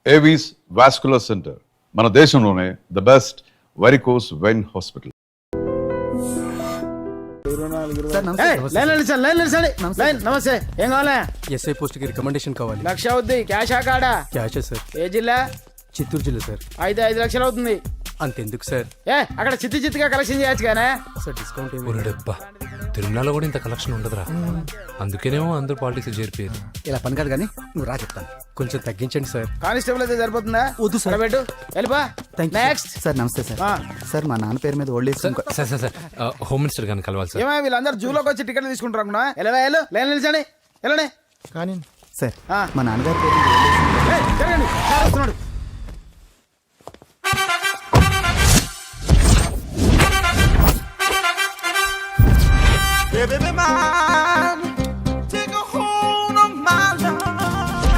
Avis vascular center, మన దేశంలోనే the best varicose vein hospital. నమస్తే, ఏం కావాలా? ఎస్ఐ పోస్ట్ కి రికమెండేషన్ కావాలి. 1,00,000 అవుద్ది. క్యాషా కాడా? క్యాషే సార్. ఏ జిల్లా? చిత్తూరు జిల్లా సార్. అయితే 5 లక్షలు అవుతుంది. అంతెందుకు సార్? అక్కడ చిత్తుగా కలెక్షన్ చేయొచ్చు కానీ సార్ డిస్కౌంట్ ఏమి? ఒరేడబ్బా, తిరుమలలో కూడా ఇంత కలెక్షన్ ఉండదురా. అందుకేనేమో అందరూ పాలిటిక్స్ చేరిపోయారు. ఇలా పని కాదు కానీ నువ్వు రా చెప్తాను. కొంచెం తగ్గించండి సార్. కానిస్టేబుల్ అయితే సరిపోతుందా? వద్దు సార్. పెట్టు, వెళ్ళిపా. నెక్స్ట్. సార్ నమస్తే సార్. సార్ మా నాన్న పేరు మీద old age sir sir sir home minister గారిని కలవాలి సార్. ఏమో వీళ్ళందరూ జూలోకి వచ్చి టికెట్లు తీసుకుంటారు అనుకున్నా. లైన్ నిలిచండి, వెళ్ళండి. కానీ సార్ మా నాన్నగారి పేరు మీద ఓల్డ్ ఏజ్ జరగండి, సార్ వస్తున్నాడు.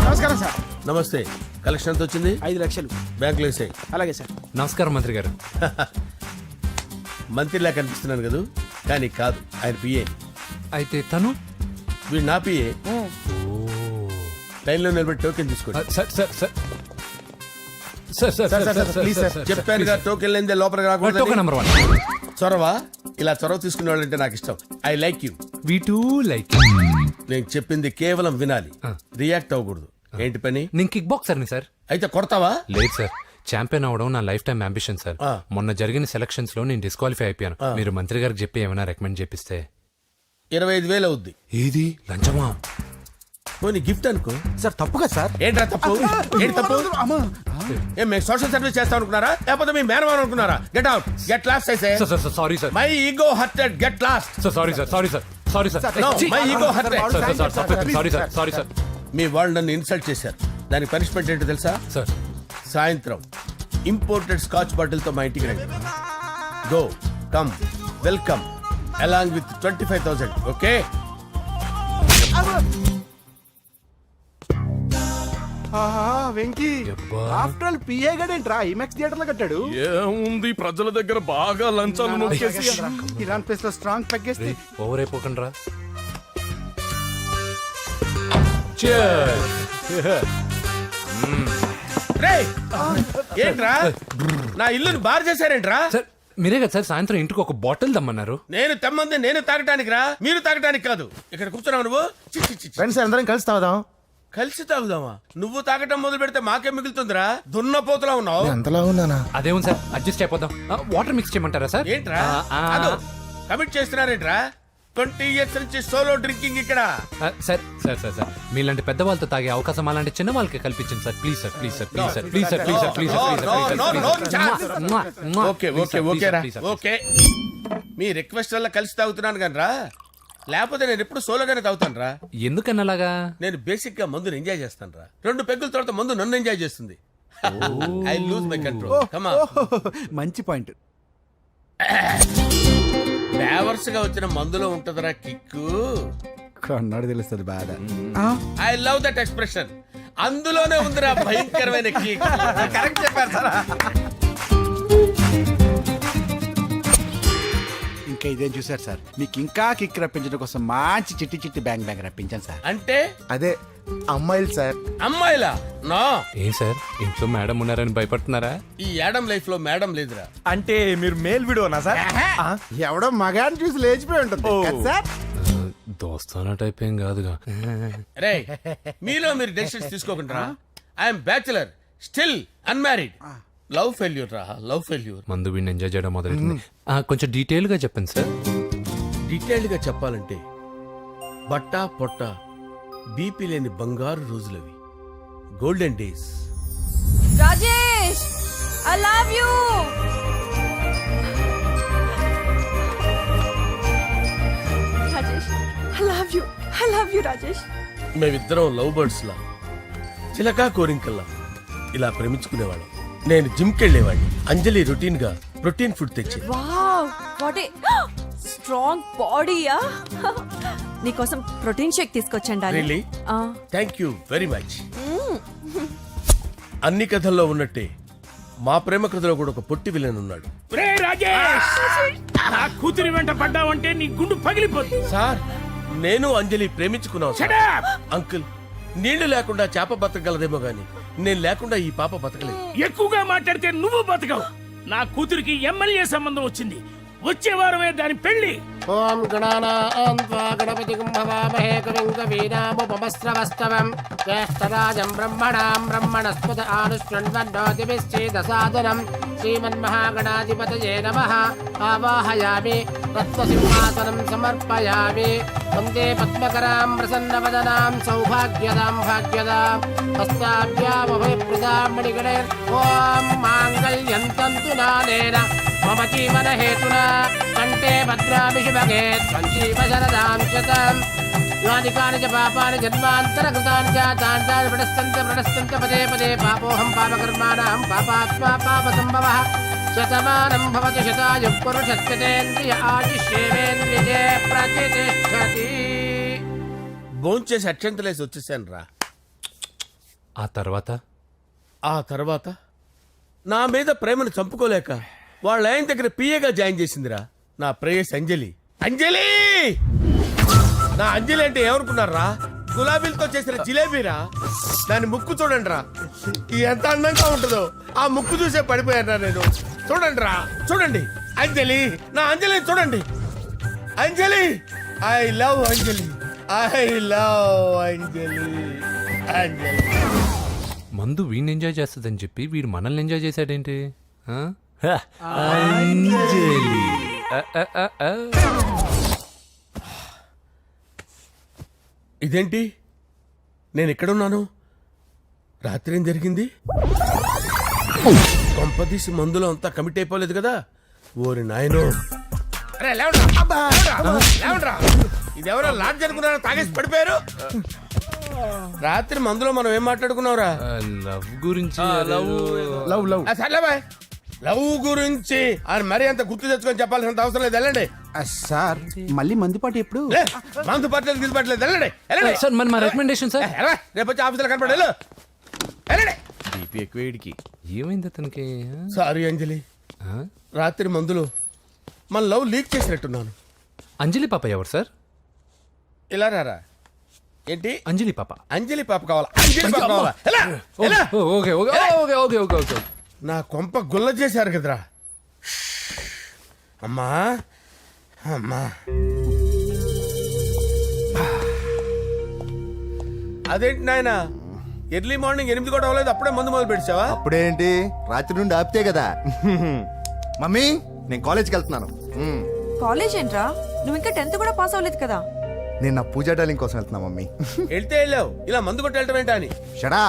నమస్కారం సార్. నమస్తే. కలెక్షన్ ఎంత వచ్చింది? 5 లక్షలు. బ్యాంకులో వేసాయి. అలాగే సార్. నమస్కారం మంత్రి గారు. మంత్రిలా కనిపిస్తున్నాను కదా, కానీ కాదు, ఆయన పిఏ. అయితే తను వీడు నా పిఏ. లైన్లో నిలబడి టోకెన్ తీసుకోండి. Sir sir sir sir sir please sir. చెప్పానుగా, టోకెన్ లేనిదే లోపలికి టోకెన్ రాకూడదు. నెంబర్ 1. చొరవ, ఇలా చొరవ తీసుకునే వాళ్ళంటే నాకు ఇష్టం. I like you. We two like. నేను చెప్పింది కేవలం వినాలి, రియాక్ట్ అవ్వకూడదు. ఏంటి పని? నేను కిక్ బాక్సర్ని సార్. అయితే కొడతావా? లేదు సార్, ఛాంపియన్ అవడం నా లైఫ్ టైం అంబిషన్ సార్. ఆ. మొన్న జరిగిన సెలక్షన్స్ లో నేను డిస్క్వాలిఫై అయిపోయాను. మీరు మంత్రి గారికి చెప్పి ఏమైనా రికమెండ్ చేపిస్తే. 25,000 అవుద్ది. ఏది లంచమా? పోనీ గిఫ్ట్ అనుకో. సార్ తప్పుగా సార్. ఏంట్రా తప్పు? ఏంటి తప్పు? ఏం మేము సోషల్ సర్వీస్ చేస్తాం అనుకున్నారా, లేకపోతే మీ మేనమాన్ అనుకున్నారా? గెట్ అవుట్, గెట్ లాస్ట్ అయితే. Sir sir sorry sir. My ego hurted, get lost. Sir sorry sir, sorry sir, sorry sir. No, my ego hurt. Sorry sir, sorry sir. మీ వాళ్ళు నన్ను ఇన్సల్ట్ చేశారు. దానికి పనిష్మెంట్ ఏంటో తెలుసా? సార్ సాయంత్రం imported scotch bottle తో మా ఇంటికి రండి. Go, come, welcome along with 25,000. Okay? Venky after all PA గడేంట్రా ఇమెక్స్ థియేటర్ లో కట్టాడు. ఏముంది, ప్రజల దగ్గర బాగా లంచాలు నొక్కేసి ఇరాన్ ప్లేస్ లో స్ట్రాంగ్ తగ్గేస్తే ఓవర్ అయిపోకండి రా. రేయ్, ఏంట్రా నా ఇల్లుని బార్ చేశారేంట్రా? సార్ మీరే కదా సార్ సాయంత్రం ఇంటికి ఒక బాటిల్ దమ్మన్నారు. నేను తెమ్మంది నేను తాగటానికి రా, మీరు తాగటానికి కాదు. ఇక్కడ కూర్చున్నావు నువ్వు. చి, చి, చి, చి. ఫ్రెండ్స్ అందరం కలిసి తాగుదాం. కలిసి తాగుదామా? నువ్వు తాగటం మొదలు పెడితే మాకే మిగులుతుందిరా. దున్నపోతులా ఉన్నావు. ఎంతలా ఉన్నానా? అదేమో సార్, అడ్జస్ట్ అయిపోదాం. వాటర్ మిక్స్ చేయమంటారా సార్? ఏంట్రా కమిట్ చేస్తున్నారేంట్రా? 20 years నుంచి సోలో డ్రింకింగ్ ఇక్కడ. సార్ సార్ సార్ సార్ మీలాంటి పెద్ద వాళ్ళతో తాగే అవకాశం అలాంటి చిన్న వాళ్ళకి కల్పించండి sir. Please sir, please sir, please sir, please sir, please sir, please sir, okay okay okay రా, ఓకే. మీ రిక్వెస్ట్ వల్ల కలిసి తాగుతున్నాను కానీ రా, లేకపోతే నేను ఎప్పుడు సోలోగానే తాగుతాను రా. ఎందుకన్నా అలాగా? నేను బేసిక్ గా మందుని ఎంజాయ్ చేస్తాను రా. 2 పెగ్గుల తర్వాత మందు నన్ను ఎంజాయ్ చేస్తుంది. I lose my control. Come on. మంచి పాయింట్. ఫ్లేవర్స్ గా వచ్చిన మందులో ఉంటదరా కిక్కు. కన్నాడు తెలుస్తుంది బాధ. I love that expression. అందులోనే ఉందిరా భయంకరమైన కిక్. కరెక్ట్ చెప్పారు సార్. ఇంకా ఇదేం చూసారు సార్, మీకు ఇంకా కిక్ రప్పించడం కోసం మంచి చిట్టి చిట్టి బ్యాంగ్ బ్యాంగ్ రప్పించాను సార్. అంటే అదే అమ్మాయిలు సార్. అమ్మాయిలా? నో. ఏం సార్ ఇంట్లో మేడం ఉన్నారని భయపడుతున్నారా? ఈ యాడమ్ లైఫ్ లో మేడం లేదురా. అంటే మీరు మేల్ వీడియోనా సార్? ఎవడో మగాన్ని చూసి లేచిపోయి ఉంటుంది కదా సార్. దోస్తానా టైప్ ఏం కాదుగా. రే, మీలో మీరు డెసిషన్స్ తీసుకోకుండా. I'm bachelor, still unmarried. Love failure రా, లవ్ ఫెయిల్యూర్. మందు వీడిని ఎంజాయ్ చేయడం మొదలైంది. కొంచెం డీటెయిల్ గా చెప్పండి సార్. డీటెయిల్డ్ గా చెప్పాలంటే బట్టా పొట్ట బీపీ లేని బంగారు రోజులవి, golden days. Rajesh, I love you. Rajesh, I love you. I love you, Rajesh. మేమిద్దరం లవ్ బర్డ్స్ లా, చిలకా కోరింకల్లా ఇలా ప్రేమించుకునేవాళ్ళం. నేను జిమ్ కెళ్ళేవాడిని. అంజలి రొటీన్ గా ప్రోటీన్ ఫుడ్ తెచ్చి. వావ్, వాట్ ఏ స్ట్రాంగ్ బాడీయా. నీకోసం ప్రోటీన్ షేక్ తీసుకొచ్చండి. Really? Thank you very much. అన్ని కథల్లో ఉన్నట్టే మా ప్రేమ కథలో కూడా ఒక పొట్టి విలన్ ఉన్నాడు. కూతురి వెంట పడ్డావంటే నీ గుండు పగిలిపోతుంది. సార్, నేను అంజలి ప్రేమించుకున్నాను. అంకుల్, నీళ్లు లేకుండా చేప బతకగలదేమో గాని నేను లేకుండా ఈ పాప బతకలేదు. ఎక్కువగా మాట్లాడితే నువ్వు బతకవు. నా కూతురికి ఎమ్మెల్యే సంబంధం వచ్చింది. వచ్చే వారమే దాని పెళ్లి. ఓం గణానాం త్వా గణపతిం భవామహే కవిం కవీనాముపమస్రవస్తవం జ్యేష్ఠరాజం బ్రహ్మణాం బ్రహ్మణస్పద ఆనుష్ణ్వన్నోతిభిశ్చేదసాదనం శ్రీమన్మహాగణాధిపతయే నమః. ఆవాహయామి రత్నసింహాసనం సమర్పయామి. వందే పద్మకరాం ప్రసన్నవదనాం సౌభాగ్యదాం భాగ్యదాం హస్తాభ్యామభయప్రదాం మణిగణే. ఓం మాంగళ్యం తంతు నానేన మమ జీవన హేతునా కంటే భద్రామి శుభగే సంజీవ శరదాం శతం. యాని కాని చ పాపాని జన్మాంతరకృతాని చ తాని తాని ప్రణశ్యంత పదే పదే పాపోహం పాపకర్మాణం పాపాత్మా పాపసంభవః. శతమానం భవతి శతాయుః పురుషస్యతేంద్రియ ఆయుష్యేవేంద్రియే ప్రతిష్టతి. భోంచేసి అక్షంతలేసి వచ్చేసాను రా. ఆ తర్వాత ఆ తర్వాత నా మీద ప్రేమను చంపుకోలేక వాళ్ళ ఆయన దగ్గర పిఏగా జాయిన్ చేసిందిరా నా ప్రేయస్ అంజలి. అంజలి నా అంజలి అంటే ఏమనుకున్నారా? గులాబీలతో చేసిన జిలేబీరా. దాని ముక్కు చూడండి రా, ఎంత అందంగా ఉంటుందో. ఆ ముక్కు చూసే పడిపోయారా నేను. చూడండి రా, చూడండి అంజలి, నా అంజలి చూడండి. Anjali, I love Anjali, I love Anjali. Anjali మందు వీడిని ఎంజాయ్ చేస్తుందని చెప్పి వీడు మనల్ని ఎంజాయ్ చేశాడేంటి? ఆ? అంజలి. ఇదేంటి, నేను ఎక్కడున్నాను? రాత్రి ఏం జరిగింది? కొంపదీసి మందులో అంతా కమిట్ అయిపోలేదు కదా? ఓరి నాయనో. అరే లేవండ్రా, అబ్బా, లేవండ్రా. ఇదెవరో లాడ్జ్ అనుకున్నారో తాగేసి పడిపోయారు. రాత్రి మందులో మనం ఏం మాట్లాడుకున్నావురా? లవ్ గురించి లవ్ లవ్ సర్లే బాయ్, లవ్ గురించి అని మరీ అంత గుర్తు తెచ్చుకొని చెప్పాల్సినంత అవసరం లేదు. వెళ్ళండి. సార్ మళ్ళీ మందుపాటి ఎప్పుడు? లే, మందు పట్టలేదు గిల్లు పట్టలేదు. వెళ్ళండి, వెళ్ళండి. సార్ మరి మా రికమెండేషన్ సార్. ఎలా? రేపు వచ్చి ఆఫీసులో కనపడి వెళ్ళు. వెళ్ళండి. బీపీ ఎక్కువ వీడికి. ఏమైంది అతనికి? సారీ అంజలి, ఆ? రాత్రి మందులో మన లవ్ లీక్ చేసినట్టున్నాను. అంజలి పాప ఎవరు సార్? ఇలా రారా. ఏంటి? అంజలి పాప. అంజలి పాప కావాలా? అంజలి పాప కావాలా? ఎలా? ఎలా? Okay okay okay okay okay okay. నా కొంప గుల్ల చేశారు కదరా. అమ్మా అమ్మా, అదేంటి నాయన, ఎర్లీ మార్నింగ్ 8 కూడా అవ్వలేదు, అప్పుడే మందు మొదలు పెడిచావా? అప్పుడేంటి, రాత్రి నుండి ఆపితే కదా. మమ్మీ, నేను కాలేజ్కి వెళ్తున్నాను. కాలేజ్ ఏంట్రా? నువ్వు ఇంకా 10th కూడా పాస్ అవ్వలేదు కదా. నేను నా పూజా డాలింగ్ కోసం వెళ్తున్నా మమ్మీ. వెళ్తే వెళ్ళావు, ఇలా మందు కొట్టి వెళ్ళటం ఏంటా అని. షడా,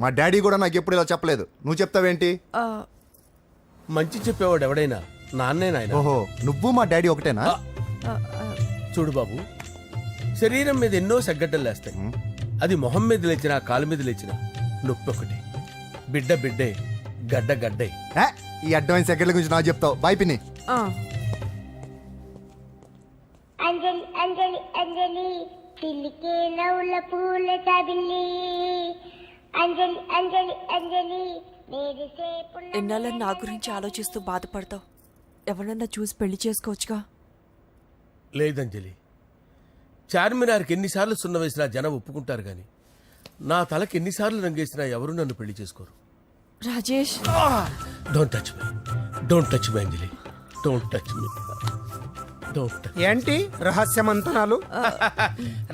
మా డాడీ కూడా నాకు ఎప్పుడు ఇలా చెప్పలేదు. నువ్వు చెప్తావేంటి? మంచి చెప్పేవాడు ఎవడైనా నాన్నే నాయన. ఓహో, నువ్వు మా డాడీ ఒకటేనా? చూడు బాబు, శరీరం మీద ఎన్నో సగ్గడ్డలు లేస్తాయి. అది మొహం మీద లేచినా కాలు మీద లేచినా నొప్పి ఒకటి. బిడ్డ బిడ్డే, గడ్డ గడ్డే. ఏ, ఈ అడ్వాన్స్ సెకండ్ల గురించి నాకు చెప్తావు. బాయ్ పిన్ని. అంజలి అంజలి అంజలి పిల్లికే నవ్వుల పూల తబిల్లి. అంజలి అంజలి అంజలి ఎన్నాళ్ళ నా గురించి ఆలోచిస్తూ బాధపడతావు. ఎవరన్నా చూసి పెళ్లి చేసుకోవచ్చుగా. లేదంజలి, చార్మినార్కి ఎన్నిసార్లు సున్న వేసినా జనం ఒప్పుకుంటారు గాని నా తలకి ఎన్నిసార్లు రంగేసినా ఎవరు నన్ను పెళ్లి చేసుకోరు. Rajesh, don't touch me, don't touch me Anjali, don't touch me, don't touch. ఏంటి రహస్య మంతనాలు?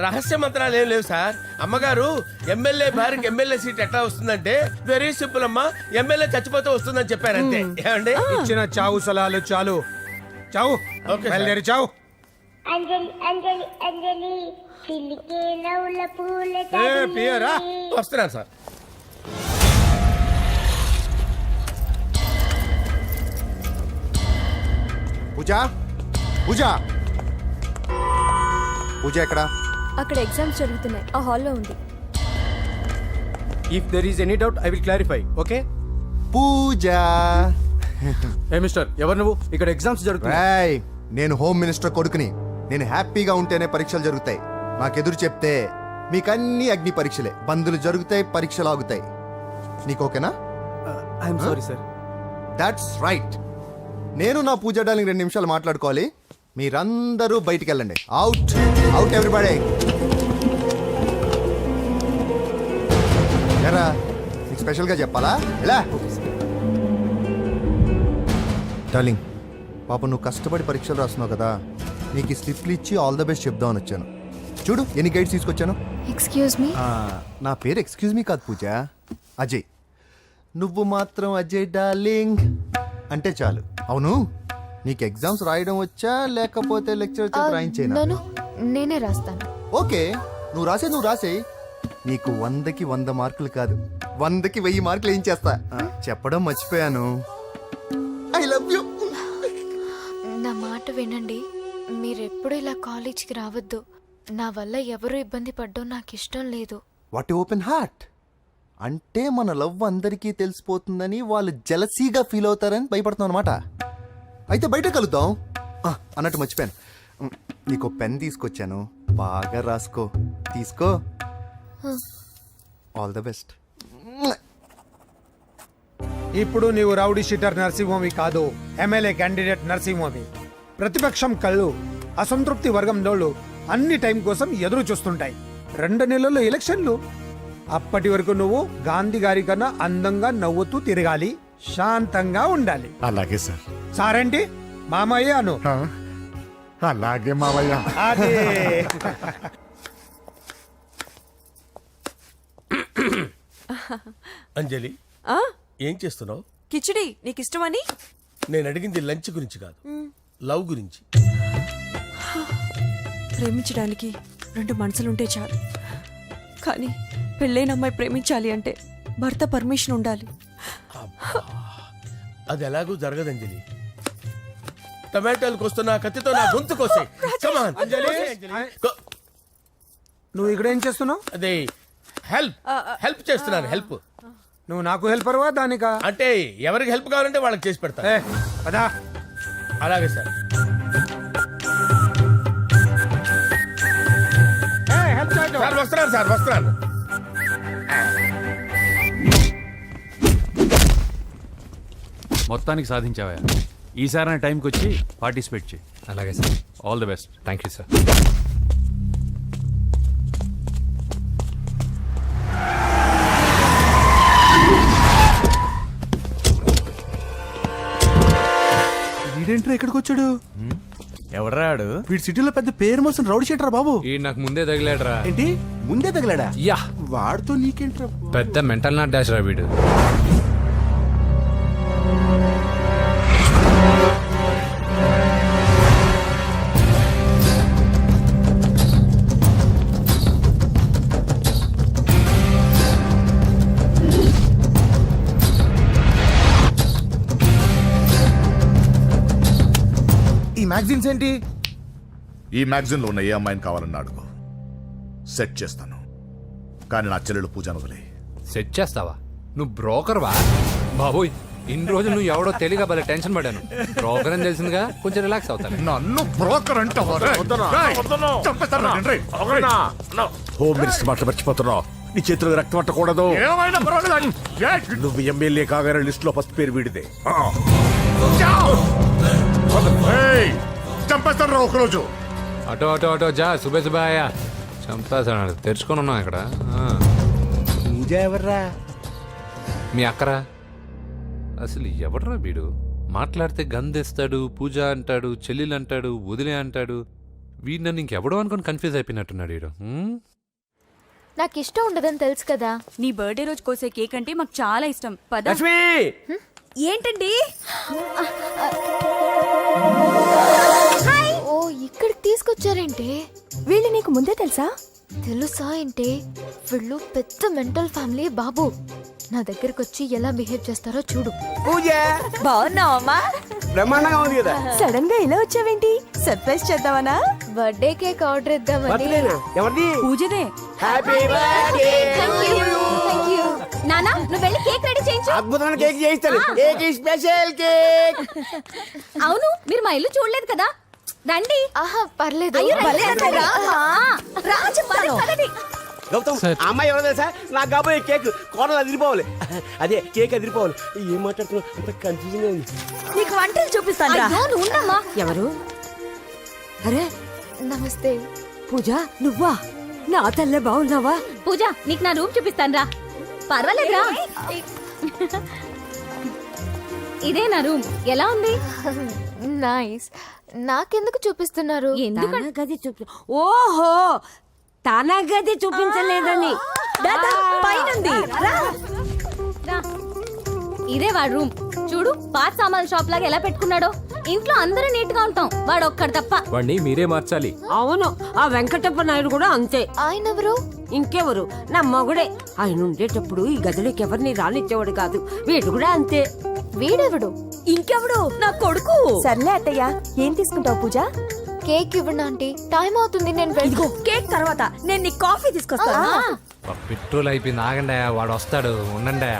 రహస్య మంత్రాలు ఏం లేవు సార్. అమ్మగారు ఎమ్మెల్యే భార్యకి ఎమ్మెల్యే సీట్ ఎట్లా వస్తుందంటే వెరీ సింపుల్ అమ్మా, ఎమ్మెల్యే చచ్చిపోతే వస్తుందని చెప్పారంతే. ఏమండి? ఇచ్చిన చావు సలాలు చాలు. చావు. Okay sir. బయలుదేరి చావు. అంజలి అంజలి అంజలి పిల్లికే నవ్వుల పూల పియరా వస్తున్నాను సార్. పూజ, పూజ, పూజ ఎక్కడా? అక్కడ ఎగ్జామ్స్ జరుగుతున్నాయి, ఆ హాల్లో ఉంది. If there is any doubt I will clarify. Okay Pooja. ఏ మిస్టర్, ఎవరు నువ్వు? ఇక్కడ ఎగ్జామ్స్ జరుగుతున్నాయి. రేయ్, నేను హోమ్ మినిస్టర్ కొడుకుని. నేను హ్యాపీగా ఉంటేనే పరీక్షలు జరుగుతాయి. నాకెదురు చెప్తే మీకన్నీ అగ్ని పరీక్షలే. బందులు జరుగుతాయి, పరీక్షలు ఆగుతాయి. నీకు ఓకేనా? I'm sorry sir. That's right. నేను నా పూజ డార్లింగ్ 2 నిమిషాలు మాట్లాడుకోవాలి. మీరందరూ బయటికి వెళ్ళండి. Out, out everybody. ఎరా, నీకు నీకు స్పెషల్గా చెప్పాలా ఎలా డార్లింగ్ పాప నువ్వు కష్టపడి పరీక్షలు రాస్తున్నావు కదా నీకు ఈ స్లిప్లు ఇచ్చి ఆల్ ద బెస్ట్ చెప్దామని వచ్చాను చూడు ఎన్ని గైడ్స్ తీసుకొచ్చాను ఎక్స్క్యూజ్ మీ నా పేరు ఎక్స్క్యూజ్ మీ కాదు పూజ అజయ్ నువ్వు మాత్రం అజయ్ డార్లింగ్ అంటే చాలు అవును నీకు ఎగ్జామ్స్ రాయడం వచ్చా లేకపోతే లెక్చర్ రాయించేనా నేనే రాస్తాను ఓకే నువ్వు రాసే నీకు 100కి 100 మార్కులు కాదు 100కి 1000 మార్కులు ఏం చేస్తా చెప్పడం మర్చిపోయాను ఐ లవ్ యూ నా మాట వినండి మీరెప్పుడు ఇలా కాలేజ్కి రావద్దు నా వల్ల ఎవరు ఇబ్బంది పడ్డం నాకు ఇష్టం లేదు వాట్ ఓపెన్ హార్ట్ అంటే మన లవ్ అందరికీ తెలిసిపోతుందని వాళ్ళు జలసీగా ఫీల్ అవుతారని భయపడుతున్నాం అనమాట అయితే బయట కలుద్దాం అన్నట్టు మర్చిపోయాను నీకు పెన్ తీసుకొచ్చాను బాగా రాసుకో తీసుకో ఆల్ ద బెస్ట్ ఇప్పుడు నీవు రౌడీ షీటర్ నరసింహమి కాదు ఎమ్మెల్యే క్యాండిడేట్ నరసింహమి ప్రతిపక్షం కళ్ళు అసంతృప్తి వర్గం నోళ్ళు అన్ని టైం కోసం ఎదురు చూస్తుంటాయి 2 నెలల్లో ఎలక్షన్లు అప్పటి వరకు నువ్వు గాంధీ గారి కన్నా అందంగా నవ్వుతూ తిరగాలి శాంతంగా ఉండాలి అలాగే సార్. సారేంటి మామయ్య అను అలాగే మావయ్య. అదే అంజలి ఏం చేస్తున్నావు? కిచిడి నీకు ఇష్టమని నేను అడిగింది లంచ్ గురించి కాదు, లవ్ గురించి. ప్రేమించడానికి 2 మనసులుంటే చాలు, కానీ పెళ్ళైన అమ్మాయి ప్రేమించాలి అంటే భర్త పర్మిషన్ ఉండాలి. అది ఎలాగూ జరగదు అంజలి. టమాటాలు కోస్తున్నా కత్తితో నా గొంతు కోసే. అంజలి నువ్వు ఇక్కడ ఏం చేస్తున్నావు? అదే హెల్ప్ చేస్తున్నాను. హెల్ప్ నువ్వు నాకు హెల్పర్వా దానికా? అంటే ఎవరికి హెల్ప్ కావాలంటే వాళ్ళకి చేసి పెడతా. పదా అలాగే సార్. సార్ వస్తున్నాను, సార్ వస్తున్నాను. మొత్తానికి సాధించావా? ఈసారి టైంకి వచ్చి పార్టిసిపేట్ చేయి. అలాగే sir. All the best. Thank you sir. వీడేంట్రా ఇక్కడికి వచ్చాడు? ఎవడ్రాడు? వీడి సిటీలో పెద్ద పేరు మోసిన రౌడీ షీటర్ బాబు. ఈ నాకు ముందే తగిలాడరా. ఏంటి ముందే తగిలాడా? యా, వాడితో నీకేంట్రా? పెద్ద మెంటల్ నాట్ డాష్ రా వీడు. ఈ మ్యాగజైన్స్ ఏంటి? ఈ మ్యాగజైన్లో ఉన్న ఏ అమ్మాయిని కావాలని అడుగు, సెట్ చేస్తాను. కానీ నా చెల్లెలు పూజను వదిలే. సెట్ చేస్తావా? నువ్వు బ్రోకర్ వా? బాబోయ్, ఇన్ని రోజులు నువ్వు ఎవడో తెలియక భలే టెన్షన్ పడాను. బ్రోకర్ అని తెలిసిందిగా కొంచెం రిలాక్స్ అవుతాను. నన్ను బ్రోకర్ అంటావా? హోమ్ మినిస్టర్ మాట మర్చిపోతున్నావు. నీ చేతులకు రక్తం పట్టకూడదు. నువ్వు ఎమ్మెల్యే కాగానే లిస్ట్ లో ఫస్ట్ పేరు వీడిదే. చంపేస్తాను రా ఒకరోజు. అటో అటో అటో జా సుబే సుబాయా చంపేసాడు. తెరుచుకొని ఉన్నాం ఇక్కడ. పూజ ఎవర్రా? మీ అక్కరా? అసలు ఎవడరా వీడు? మాట్లాడితే గంధేస్తాడు, పూజ అంటాడు, చెల్లెలు అంటాడు, వదిలే అంటాడు. వీడు నన్ను ఇంకెవడో అనుకుని కన్ఫ్యూజ్ అయిపోయినట్టున్నాడు వీడు. నాకు ఇష్టం ఉండదని తెలుసు కదా. నీ బర్త్డే రోజు కోసే కేక్ అంటే మాకు చాలా ఇష్టం. పద. ఏంటండి? ఓ, ఇక్కడికి తీసుకొచ్చారేంటి? వీళ్ళు నీకు ముందే తెలుసా? తెలుసా ఏంటి? వీళ్ళు పెద్ద మెంటల్ ఫ్యామిలీ బాబు. నా దగ్గరకు వచ్చి ఎలా బిహేవ్ చేస్తారో చూడు. పూజ బాగున్నావమ్మా? బ్రహ్మాండంగా ఉంది కదా. సడన్ గా ఇలా వచ్చావేంటి? సర్ప్రైజ్ చేద్దామనా? బర్త్డే కేక్ ఆర్డర్ ఇద్దామని. ఎవరిది? పూజదే. Happy birthday. నానా, నువ్వు వెళ్ళి కేక్ రెడీ చేయించు. అద్భుతమైన కేక్ చేయిస్తాను. Cake special cake. అవును, మీరు మా ఇల్లు చూడలేదు కదా. రండి. ఆహా, పర్లేదు. గౌతమ్, అమ్మాయి ఎవరో తెలుసా? నాకు కాబోయే కేక్ కోడలు అదిరిపోవాలి. అదే కేక్ అదిరిపోవాలి. ఏం మాట్లాడుతున్నావు? అంత కన్ఫ్యూజన్ ఉంది. నీకు వంటలు చూపిస్తాను. ఎవరు? అరే నమస్తే. పూజ, నువ్వా? నా తల్లే బాగున్నావా? పూజ, నీకు నా రూమ్ చూపిస్తాను రా. పర్వాలేదురా. ఇదే నా రూమ్. ఎలా ఉంది? నైస్. నాకెందుకు చూపిస్తున్నారు? తన గది చూపి ఓహో తన గది చూపించలేదని పైనుంది. ఇదే వాడు రూమ్. చూడు, పాత సామాన్ షాప్ లాగా ఎలా పెట్టుకున్నాడో. ఇంట్లో అందరూ నీట్ గా ఉంటాం, వాడు ఒక్కడు తప్ప. వాడిని మీరే మార్చాలి. అవును, ఆ వెంకటప్ప నాయుడు కూడా అంతే. ఆయన ఎవరు? ఇంకెవరు, నా మగుడే. ఆయన ఉండేటప్పుడు ఈ గదిలోకి ఎవరిని రానిచ్చేవాడు కాదు. వీడు కూడా అంతే. వీడెవడు? ఇంకెవడు, నా కొడుకు. సర్లే అత్తయ్య, ఏం తీసుకుంటావు పూజ? కేక్ ఇవ్వండి ఆంటీ, టైం అవుతుంది. నేను ఇదిగో కేక్ తర్వాత నేను నీ కాఫీ తీసుకొస్తాను. పెట్రోల్ అయిపోయింది, ఆగండి, వాడు వస్తాడు, ఉండండి.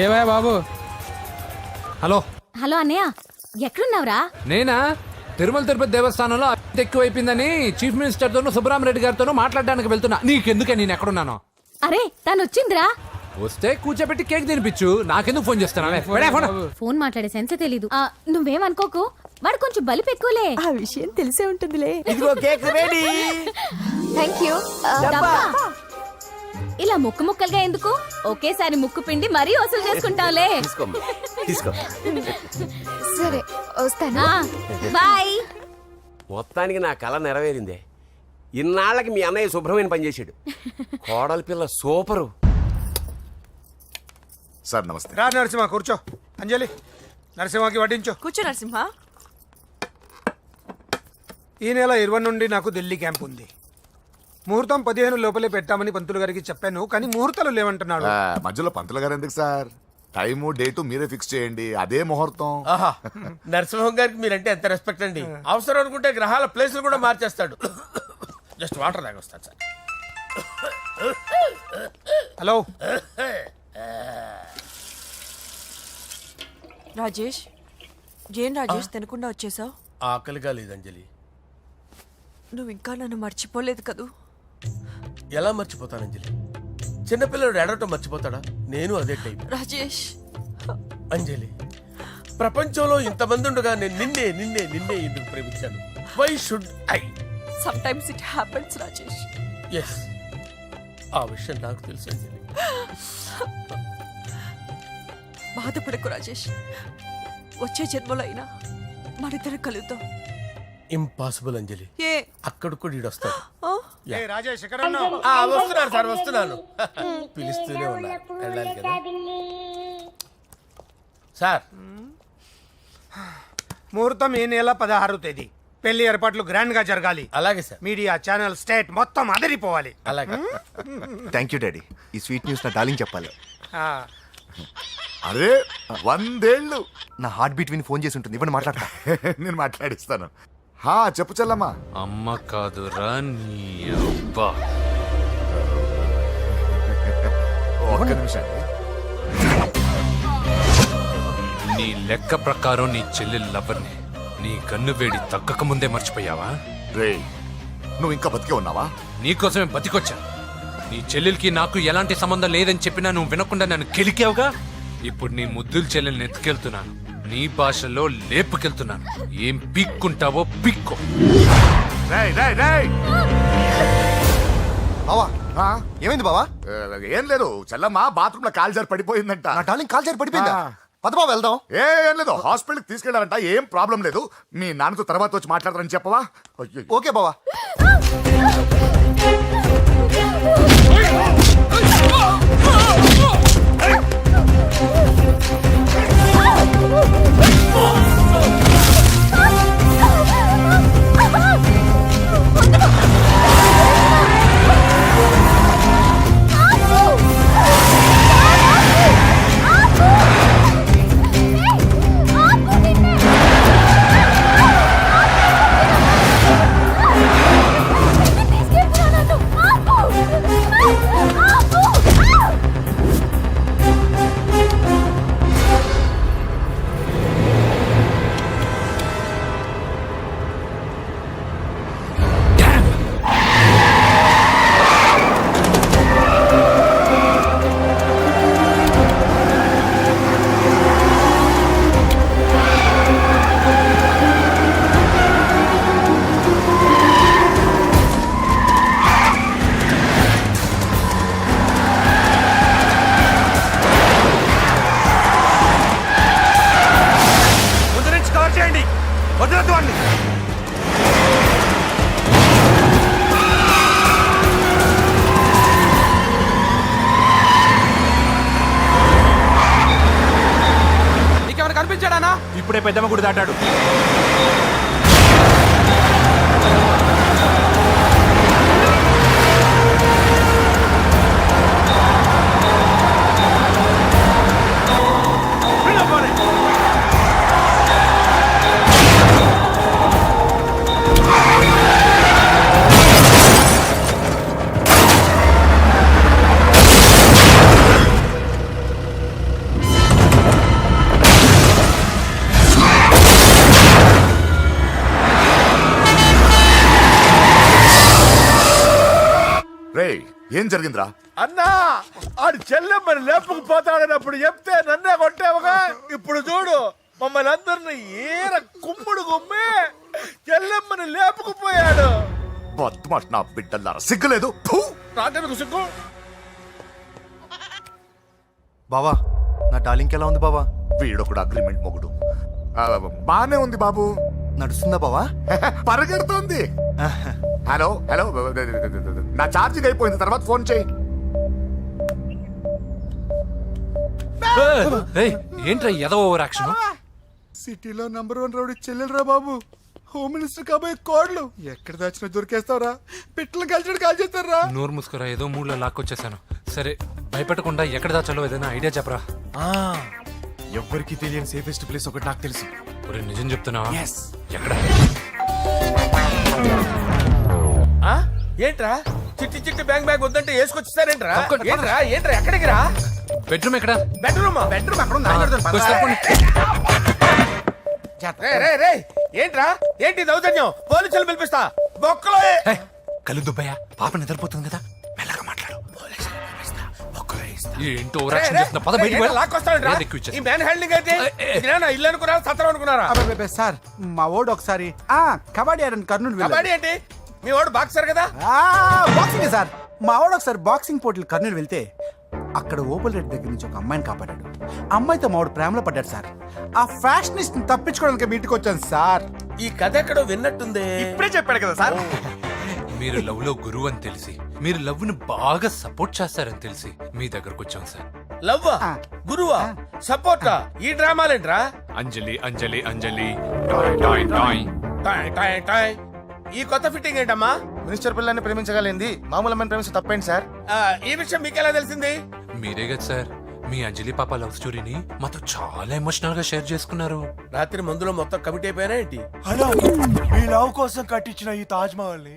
ఏవా బాబు? హలో హలో అన్నయ్య, ఎక్కడున్నావురా? నేనా? తిరుమల తిరుపతి దేవస్థానంలో అత్యంత ఎక్కువైపోయిందని చీఫ్ మినిస్టర్ తోనూ సుబ్బరామరెడ్డి గారితోనూ మాట్లాడడానికి వెళ్తున్నా. నీకెందుకే నేను ఎక్కడున్నాను? అరే, తను వచ్చిందిరా. వస్తే కూర్చోబెట్టి కేక్ తినిపించు, నాకెందుకు ఫోన్ చేస్తున్నా? ఫోన్ మాట్లాడే సెన్స్ తెలీదు. నువ్వేమనుకోకు, వాడు కొంచెం బలిపు ఎక్కువలే. ఆ విషయం తెలిసే ఉంటుందిలే. ఇదిగో కేక్ రెడీ. Thank you. ఇలా ముక్కు ముక్కలుగా ఎందుకు? ఒకేసారి ముక్కు పిండి మరీ వసూలు చేసుకుంటావులే. తీసుకో. సరే, వస్తానా? బాయ్. మొత్తానికి నా కళ నెరవేరిందే. ఇన్నాళ్ళకి మీ అన్నయ్య శుభ్రమైన పనిచేశాడు. కోడలి పిల్ల సూపరు. సార్ నమస్తే. రా నరసింహ, కూర్చో. అంజలి, నరసింహకి వడ్డించు. కూర్చో నరసింహ. ఈ నెల 20 నుండి నాకు ఢిల్లీ క్యాంప్ ఉంది. ముహూర్తం 15 లోపలే పెట్టామని పంతులు గారికి చెప్పాను, కానీ ముహూర్తాలు లేవంటున్నాడు. మధ్యలో పంతులు గారు ఎందుకు సార్? టైము డేటు మీరే ఫిక్స్ చేయండి, అదే ముహూర్తం. ఆహా, నరసింహం గారికి మీరంటే ఎంత రెస్పెక్ట్ అండి. అవసరం అనుకుంటే గ్రహాల ప్లేసులు కూడా మార్చేస్తాడు. జస్ట్ వాటర్ తాగొస్తాను సార్. హలో రాజేష్, ఏం రాజేష్ తినకుండా వచ్చేసావు? ఆకలిగా లేదు అంజలి. నువ్వు ఇంకా నన్ను మర్చిపోలేదు కదూ? ఎలా మర్చిపోతాను అంజలి? చిన్నపిల్లడు ఏడవటం మర్చిపోతాడా? నేను అదే టైప్. రాజేష్, అంజలి, ప్రపంచంలో ఇంతమంది ఉండగా నేను నిన్నే నిన్నే నిన్నే ఎందుకు ప్రేమించాను? Why should I? Sometimes it happens Rajesh. Yes, ఆ విషయం నాకు తెలుసు అంజలి. బాధపడకు రాజేష్, వచ్చే జన్మలో అయినా మరిద్దరు కలుద్దాం. ఇంపాసిబుల్ అంజలి. ఏ అక్కడ కూడా ఈడు వస్తాడు. ఏ రాజేష్, ఎక్కడ ఉన్నావు? వస్తున్నాను సార్, వస్తున్నాను. పిలుస్తూనే ఉన్నారు, వెళ్ళాలి కదా సార్. ముహూర్తం ఈ నెల 16వ తేదీ. పెళ్లి ఏర్పాట్లు గ్రాండ్ గా జరగాలి. అలాగే సార్. మీడియా, ఛానల్, స్టేట్ మొత్తం అదిరిపోవాలి. అలాగే. Thank you daddy. ఈ స్వీట్ న్యూస్ నా డార్లింగ్ చెప్పాలి. ఆ, అరే 100 ఏళ్ళు. నా హార్ట్ బీట్ విని ఫోన్ చేసి ఉంటుంది, ఇవ్వండి మాట్లాడతా. నేను మాట్లాడిస్తాను. హా, చెప్పు చెల్లమ్మా. అమ్మ కాదురా నీ అబ్బా. ఒక్క నిమిషం. నీ లెక్క ప్రకారం నీ చెల్లెలు లవర్ని నీ కన్ను వేడి తగ్గక ముందే మర్చిపోయావా? రే, నువ్వు ఇంకా బతికే ఉన్నావా? నీకోసమే బతికొచ్చా. నీ చెల్లెలకి నాకు ఎలాంటి సంబంధం లేదని చెప్పినా నువ్వు వినకుండా నన్ను కెలికావుగా. ఇప్పుడు నీ ముద్దుల చెల్లెల్ని ఎత్తుకెళ్తున్నాను, నీ భాషలో లేపుకెళ్తున్నాను. ఏం పీక్కుంటావో పీక్కో. రేయ్, రేయ్, రేయ్. బావా, ఆ? ఏమైంది బావా? ఏం లేదు, చెల్లమ్మ బాత్రూమ్ లో కాలు జారి పడిపోయిందంట. నా డార్లింగ్ కాల్ చేరి పడిపోయిందా? పద బావ వెళ్దాం. ఏం లేదు, హాస్పిటల్కి తీసుకెళ్లారంట. ఏం ప్రాబ్లం లేదు. మీ నాన్నతో తర్వాత వచ్చి మాట్లాడతారని చెప్పవా? అయ్యో. ఓకే బావా. నానా ఇప్పుడే పెద్దమ్మ గుడి దాటాడు. రే ఏం జరిగిందిరా? అన్నా ఆడు చెల్లెమ్మని లేపుకుపోతాడనప్పుడు చెప్తే నన్నే కొట్టావుగా. ఇప్పుడు చూడు మమ్మల్ని అందరిని ఏర కుమ్ముడు గుమ్మి చెల్లెమ్మని లేపుకుపోయాడు. బద్మాష్ నా బిడ్డల్లారా, సిగ్గులేదు? ఫు! నాకెందుకు సిగ్గు? బావా నా డార్లింగ్ ఎలా ఉంది బావా? వీడొకడు అగ్రిమెంట్ మొగుడు. బానే ఉంది బాబు. నడుస్తుందా బావా? పరిగెడుతోంది. హలో హలో, నా ఛార్జింగ్ అయిపోయింది, తర్వాత ఫోన్ చేయి. ఏంట్రా ఎదో ఓవర్ యాక్షన్? సిటీలో నంబర్ 1 రౌడీ చెల్లెలరా బాబు. హోమ్ మినిస్టర్ కాబోయే కోడ్లు ఎక్కడ దాచినా దొరికేస్తావరా? పిట్టలు కలిసి కాల్ చేస్తారా? నోరు మూసుకురా, ఏదో మూడ్లో లాక్కొచ్చేసాను. సరే భయపెట్టకుండా ఎక్కడ దాచాలో ఏదైనా ఐడియా చెప్పరా. ఎవ్వరికి తెలియని సేఫెస్ట్ ప్లేస్ ఒకటి నాకు తెలుసు. ఒరే నిజం చెప్తున్నావా? ఎక్కడ? ఆ? ఏంట్రా చిట్టి చిట్టి బ్యాంగ్ బ్యాగ్ వద్దంటే వేసుకొచ్చిస్తారేంట్రా? ఏంట్రా ఏంట్రా ఎక్కడికి రా? బెడ్రూమ్ ఎక్కడ? బెడ్రూమ్ అక్కడ ఉంది, నాన్న పెడతాను, కొంచెం పద. తప్పండి. రే ఏంట్రా ఏంటి దౌర్జన్యం? పోలీసులు పిలిపిస్తా. బొక్కలో కళ్ళు దుబ్బయ్యా, పాప నిద్రపోతుంది కదా, మెల్లగా మాట్లాడు. ఏంటో ఓవర్ యాక్షన్ చేస్తున్నా, పద బయటికి వెళ్ళు. లాక్కొస్తాడంట్రా? ఏది ఎక్కువ ఇచ్చేస్తా. ఈ మ్యాన్ హ్యాండింగ్ అయితే ఇదేనా ఇల్లు అనుకున్నారా, సత్రం అనుకున్నారా? అబ్బబ్బబ్బే, సార్ మా ఓడు ఒకసారి కబడ్డీ ఆడని కర్నూలు కబడ్డీ ఏంటి? మీ వాడు బాక్సర్ కదా? Boxing sir. మా వాడు ఒకసారి బాక్సింగ్ పోటీలు కర్నూలు వెళ్తే అక్కడ ఓపెల్ రెడ్డి దగ్గర నుంచి ఒక అమ్మాయిని కాపాడాడు. అమ్మాయితో మావాడు ప్రేమలో పడ్డాడు సార్. ఆ ఫ్యాషనిస్ట్ తప్పించుకోవడానికి మీటికి వచ్చాను సార్. ఈ కథ ఎక్కడో విన్నట్టుంది. ఇప్పుడే చెప్పాడు కదా సార్. మీరు లవ్ లో గురువు అని తెలిసి, మీరు లవ్ ను బాగా సపోర్ట్ చేస్తారని తెలిసి మీ దగ్గరకు వచ్చాం సార్. లవ్వా గురువా సపోర్టా? ఈ డ్రామాలేంట్రా? Anjali Anjali Anjali toy toy toy. Toy toy toy. ఈ కొత్త ఫిట్టింగ్ ఏంటమ్మా? మినిస్టర్ పిల్లని ప్రేమించగలిగింది మామూలు అమ్మని ప్రేమించి తప్పేంటి సార్? ఈ విషయం మీకెలా తెలిసింది? మీరే కదా సార్ మీ అంజలి పాప లవ్ స్టోరీని మాతో చాలా ఎమోషనల్ గా షేర్ చేసుకున్నారు. రాత్రి మందులో మొత్తం కమిటీ అయిపోయినా ఏంటి? హలో, మీ లవ్ కోసం కట్టించిన ఈ తాజ్ మహల్ ని,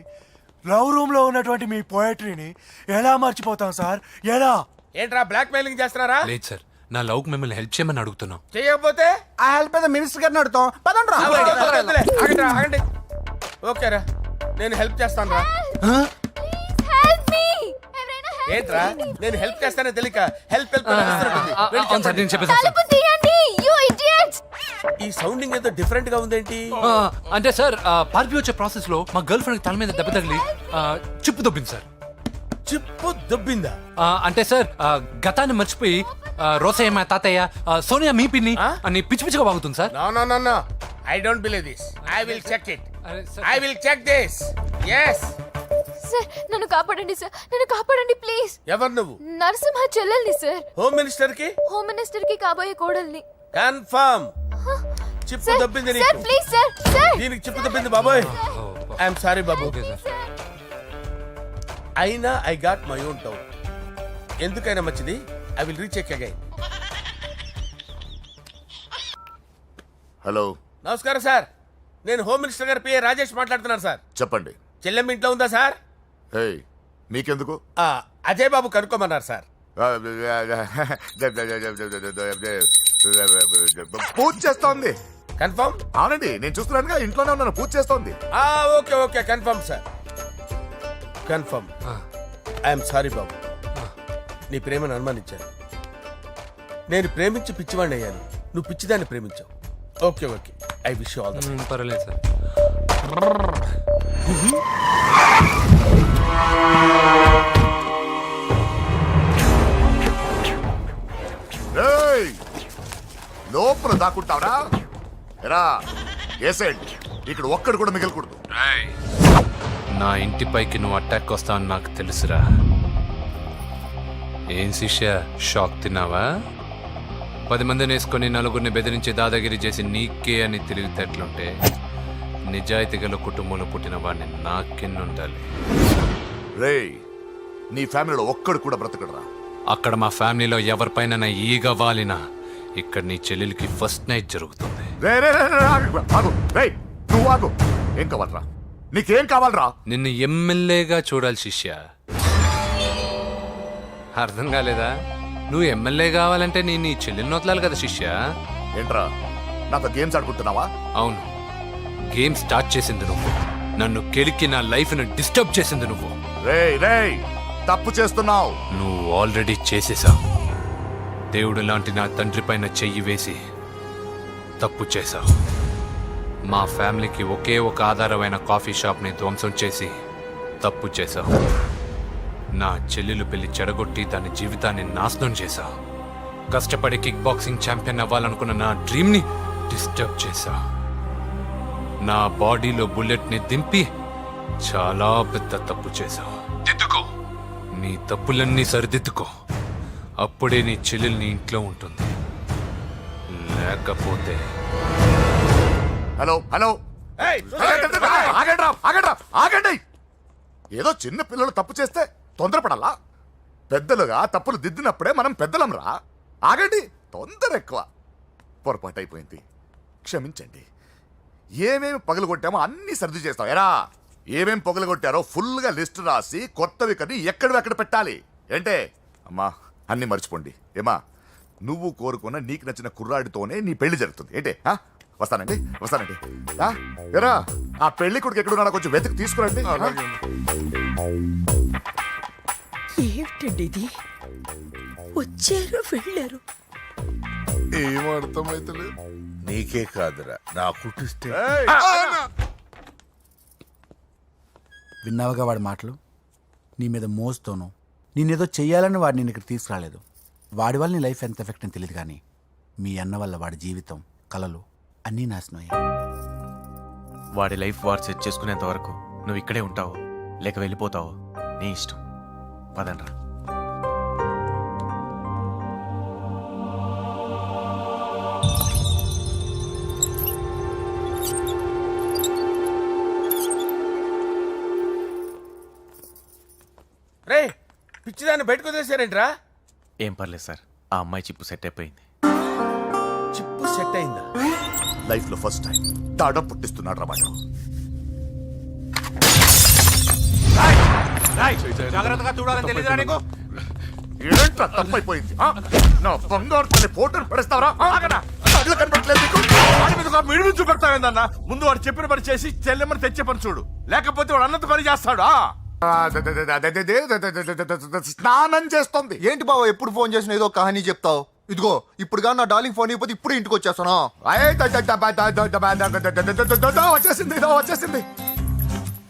లవ్ రూమ్ లో ఉన్నటువంటి మీ పోయట్రీని ఎలా మర్చిపోతాం సార్? ఎలా? ఏంట్రా బ్లాక్ మెయిలింగ్ చేస్తున్నారా? లేదు సార్, నా లవ్ కు మిమ్మల్ని హెల్ప్ చేయమని అడుగుతున్నాం. చేయకపోతే ఆ హెల్ప్ అయితే మినిస్టర్ గారిని అడుగుతాం. పదండి రా. వద్దులే, ఆగండి రా, ఆగండి. ఓకేరా, నేను హెల్ప్ చేస్తాను రా. ఏంట్రా నేను హెల్ప్ చేస్తానే తెలియక హెల్ప్ హెల్ప్ అని అరుస్తున్నట్టుంది. వెళ్ళి అవును సార్, చెప్పండి. నేను చెప్పేసాను సార్. ఈ సౌండింగ్ ఏదో డిఫరెంట్ గా ఉందేంటి? అంటే సార్ పార్టీ వచ్చే ప్రాసెస్ లో మా గర్ల్ ఫ్రెండ్ తల మీద దెబ్బ తగిలి చిప్పు దొబ్బింది సార్. చిప్పు దొబ్బిందా? అంటే సార్ గతాన్ని మర్చిపోయి రోసయ్య తాతయ్య సోనియా మీ పిన్ని అని పిచ్చి పిచ్చిగా వాగుతుంది sir. No I don't believe this. I will check it. అరే sir, I will check this. yes sir నన్ను కాపాడండి సార్, నన్ను కాపాడండి ప్లీజ్. ఎవరు నువ్వు? నరసింహ చెల్లెల్ని సార్. హోమ్ మినిస్టర్ కి హోమ్ మినిస్టర్ కి కాబోయే కోడల్ని. కన్ఫర్మ్ చిప్పు దొబ్బింది సార్ నీకు. Please sir. సార్ దీనికి చిప్పు దొబ్బింది బాబోయ్. ఐఎమ్ సారీ బాబు. Okay sir. అయినా I got my own doubt. ఎందుకైనా మంచిది, I will recheck again. Hello, నమస్కారం సార్, నేను హోమ్ మినిస్టర్ గారి పిఏ రాజేష్ మాట్లాడుతున్నాను సార్. చెప్పండి. చెల్లెమ్మ ఇంట్లో ఉందా సార్? హే, మీకెందుకు? అజయ్ బాబు కనుక్కోమన్నారు సార్. పూజ చేస్తోంది. కన్ఫర్మ్? అవునండి, నేను చూస్తున్నానుగా, ఇంట్లోనే ఉన్నాను, పూజ చేస్తోంది. Okay confirm sir, confirm. I'm sorry బాబు, నీ ప్రేమను అనుమానించాను. నేను ప్రేమించి పిచ్చివాడిని అయ్యాను, నువ్వు పిచ్చిదాన్ని ప్రేమించావు. Okay I wish you all the best. పర్వాలేదు సార్. లోపల దాక్కుంటావరా? ఎరా ఏసెంట్, ఇక్కడ ఒక్కడు కూడా మిగలకూడదు. నా ఇంటిపైకి నువ్వు అటాక్ వస్తావని నాకు తెలుసురా. ఏం శిష్య, షాక్ తిన్నావా? 10 మందిని వేసుకొని నలుగురిని బెదిరించి దాదాగిరి చేసి నీకే అని తెలివితేటలుంటే నిజాయితీ గల కుటుంబంలో పుట్టిన వాడిని నాకెన్నుండాలి. రేయ్, నీ ఫ్యామిలీలో ఒక్కడు కూడా బ్రతకడరా. అక్కడ మా ఫ్యామిలీలో ఎవరిపైన ఈగ వాలినా ఇక్కడ నీ చెల్లెలికి ఫస్ట్ నైట్ జరుగుతుంది. రే రే రే రే, ఆగు. రేయ్, నువ్వు ఆగు. ఏం కావాలరా? నీకేం కావాలరా? నిన్ను ఎమ్మెల్యేగా చూడాలి శిష్య. అర్థం కాలేదా? నువ్వు ఎమ్మెల్యే కావాలంటే నేను నీ చెల్లెల్ని వదలాలి కదా శిష్య. ఏంట్రా, నాతో గేమ్స్ ఆడుకుంటున్నావా? అవును, గేమ్ స్టార్ట్ చేసింది నువ్వు. నన్ను కెలికి నా లైఫ్ ను డిస్టర్బ్ చేసింది నువ్వు. రేయ్ రేయ్, తప్పు చేస్తున్నావు. నువ్వు ఆల్రెడీ చేసేసావు. దేవుడు లాంటి నా తండ్రి పైన చెయ్యి వేసి తప్పు చేశావు. మా ఫ్యామిలీకి ఒకే ఒక ఆధారమైన కాఫీ షాప్ని ధ్వంసం చేసి తప్పు చేశావు. నా చెల్లెలు పెళ్లి చెడగొట్టి దాని జీవితాన్ని నాశనం చేశావు. కష్టపడి కిక్ బాక్సింగ్ ఛాంపియన్ అవ్వాలనుకున్న నా డ్రీమ్ని డిస్టర్బ్ చేశావు. నా బాడీలో బుల్లెట్ని దింపి చాలా పెద్ద తప్పు చేశావు. దిద్దుకో, నీ తప్పులన్నీ సరిదిద్దుకో. అప్పుడే నీ చెల్లెలు నీ ఇంట్లో ఉంటుంది. లేకపోతే హలో హలో, ఆగండి. ఏదో చిన్న పిల్లలు తప్పు చేస్తే తొందరపడాలా? పెద్దలుగా తప్పులు దిద్దినప్పుడే మనం పెద్దలంరా. ఆగండి, తొందర ఎక్కువ. పొరపాటు అయిపోయింది, క్షమించండి. ఏమేమి పగలగొట్టామో అన్ని సర్ది చేస్తాం. ఎరా, ఏమేమి పగలగొట్టారో ఫుల్గా లిస్ట్ రాసి కొత్తవి కని ఎక్కడ పెట్టాలి. ఏంటే అమ్మా, అన్ని మర్చిపోండి. ఏమా, నువ్వు కోరుకున్న నీకు నచ్చిన కుర్రాడితోనే నీ పెళ్లి జరుగుతుంది. ఏంటే వస్తానండి. ఎరా, ఆ పెళ్లి కొడుకు ఎక్కడున్నా కొంచెం వెతికి తీసుకురండి. ఏమిటండి ఇది? వచ్చారు వెళ్ళారు. ఏం అర్థమైతలేదు. నీకే కాదురా, నా కుట్టిస్తే. విన్నావుగా వాడి మాటలు? నీ మీద మోస్తోను నేనేదో చెయ్యాలని వాడు నేను ఇక్కడ తీసుకురాలేదు. వాడి వల్ల నీ లైఫ్ ఎంత ఎఫెక్ట్ అని తెలియదు, కానీ మీ అన్న వల్ల వాడి జీవితం, కలలు అన్నీ నాశనం అయ్యాయి. వాడి లైఫ్ వాడు సెట్ చేసుకునేంత వరకు నువ్వు ఇక్కడే ఉంటావు, లేక వెళ్ళిపోతావు, నీ ఇష్టం. పదండ్రా. రే, పిచ్చిదాన్ని బయటకు వదిలేశారేంట్రా? ఏం పర్లేదు సార్, ఆ అమ్మాయి చిప్పు సెట్ అయిపోయింది. చిప్పు సెట్ అయిందా? లైఫ్ లో ఫస్ట్ టైం తాడం పుట్టిస్తున్నాడు రా వాడు. జాగ్రత్తగా చూడాలని తెలియదురా నీకు? ఏంట్రా తప్పైపోయింది? నా బంగారు తల్లి ఫోటోలు పడేస్తావరా? కళ్ళు కనపడట్లేదు నీకు? వాడి మీద ఒక మిడిమి చూపెడతావేందన్నా? ముందు వాడు చెప్పిన పని చేసి చెల్లెమ్మని తెచ్చే పని చూడు, లేకపోతే వాడు అన్నంత పని చేస్తాడు. స్నానం చేస్తుంది. ఏంటి బావ ఎప్పుడు ఫోన్ చేసినా ఏదో కహానీ చెప్తావు? ఇదిగో ఇప్పుడు నా డార్లింగ్ ఫోన్ అయిపోతే ఇప్పుడు ఇంటికి వచ్చేస్తాను. వచ్చేసింది.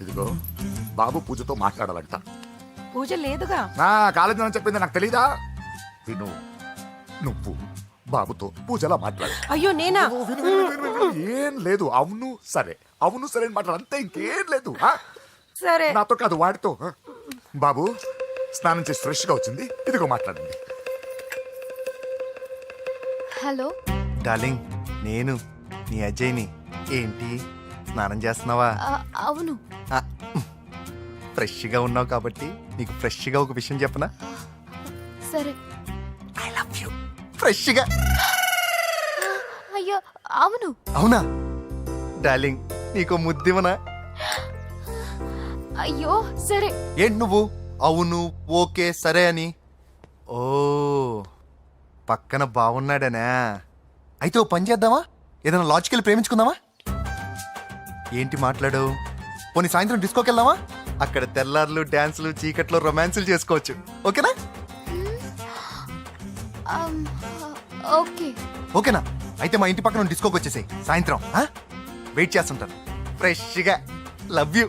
ఇదిగో బాబు పూజతో మాట్లాడాలంట. పూజ లేదుగా. కాలేజీ అని చెప్పింది నాకు తెలీదా? విను, నువ్వు బాబుతో పూజలా మాట్లాడు. అయ్యో నేనా? ఏం లేదు. అవును సరే అని మాట్లాడు, అంతే, ఇంకేం లేదు. సరే. నాతో కాదు, వాడితో. బాబు స్నానం చేసి ఫ్రెష్ గా వచ్చింది, ఇదిగో మాట్లాడండి. హలో డార్లింగ్, నేను నీ అజయ్ని. ఏంటి స్నానం చేస్తున్నావా? అవును. ఫ్రెష్గా ఉన్నావు కాబట్టి నీకు ఫ్రెష్గా ఒక విషయం చెప్పనా? సరే. I love you. ఫ్రెష్గా. అయ్యో అవును. అవునా డార్లింగ్, నీకు ముద్దివనా? అయ్యో సరే. ఏంటి నువ్వు అవును ఓకే సరే అని? ఓ, పక్కన బాగున్నాడనా? అయితే ఓ పని చేద్దామా? ఏదైనా లాజికల్ ప్రేమించుకుందామా? ఏంటి మాట్లాడు? పోనీ సాయంత్రం డిస్కోకి వెళ్దామా? అక్కడ తెల్లార్లు డాన్సులు, చీకట్లో రొమాన్సులు చేసుకోవచ్చు. ఓకేనా? ఓకే. ఓకేనా? అయితే మా ఇంటి పక్కన డిస్కోకి వచ్చేసాయి సాయంత్రం. వెయిట్ చేస్తుంటాను ఫ్రెష్గా. Love you.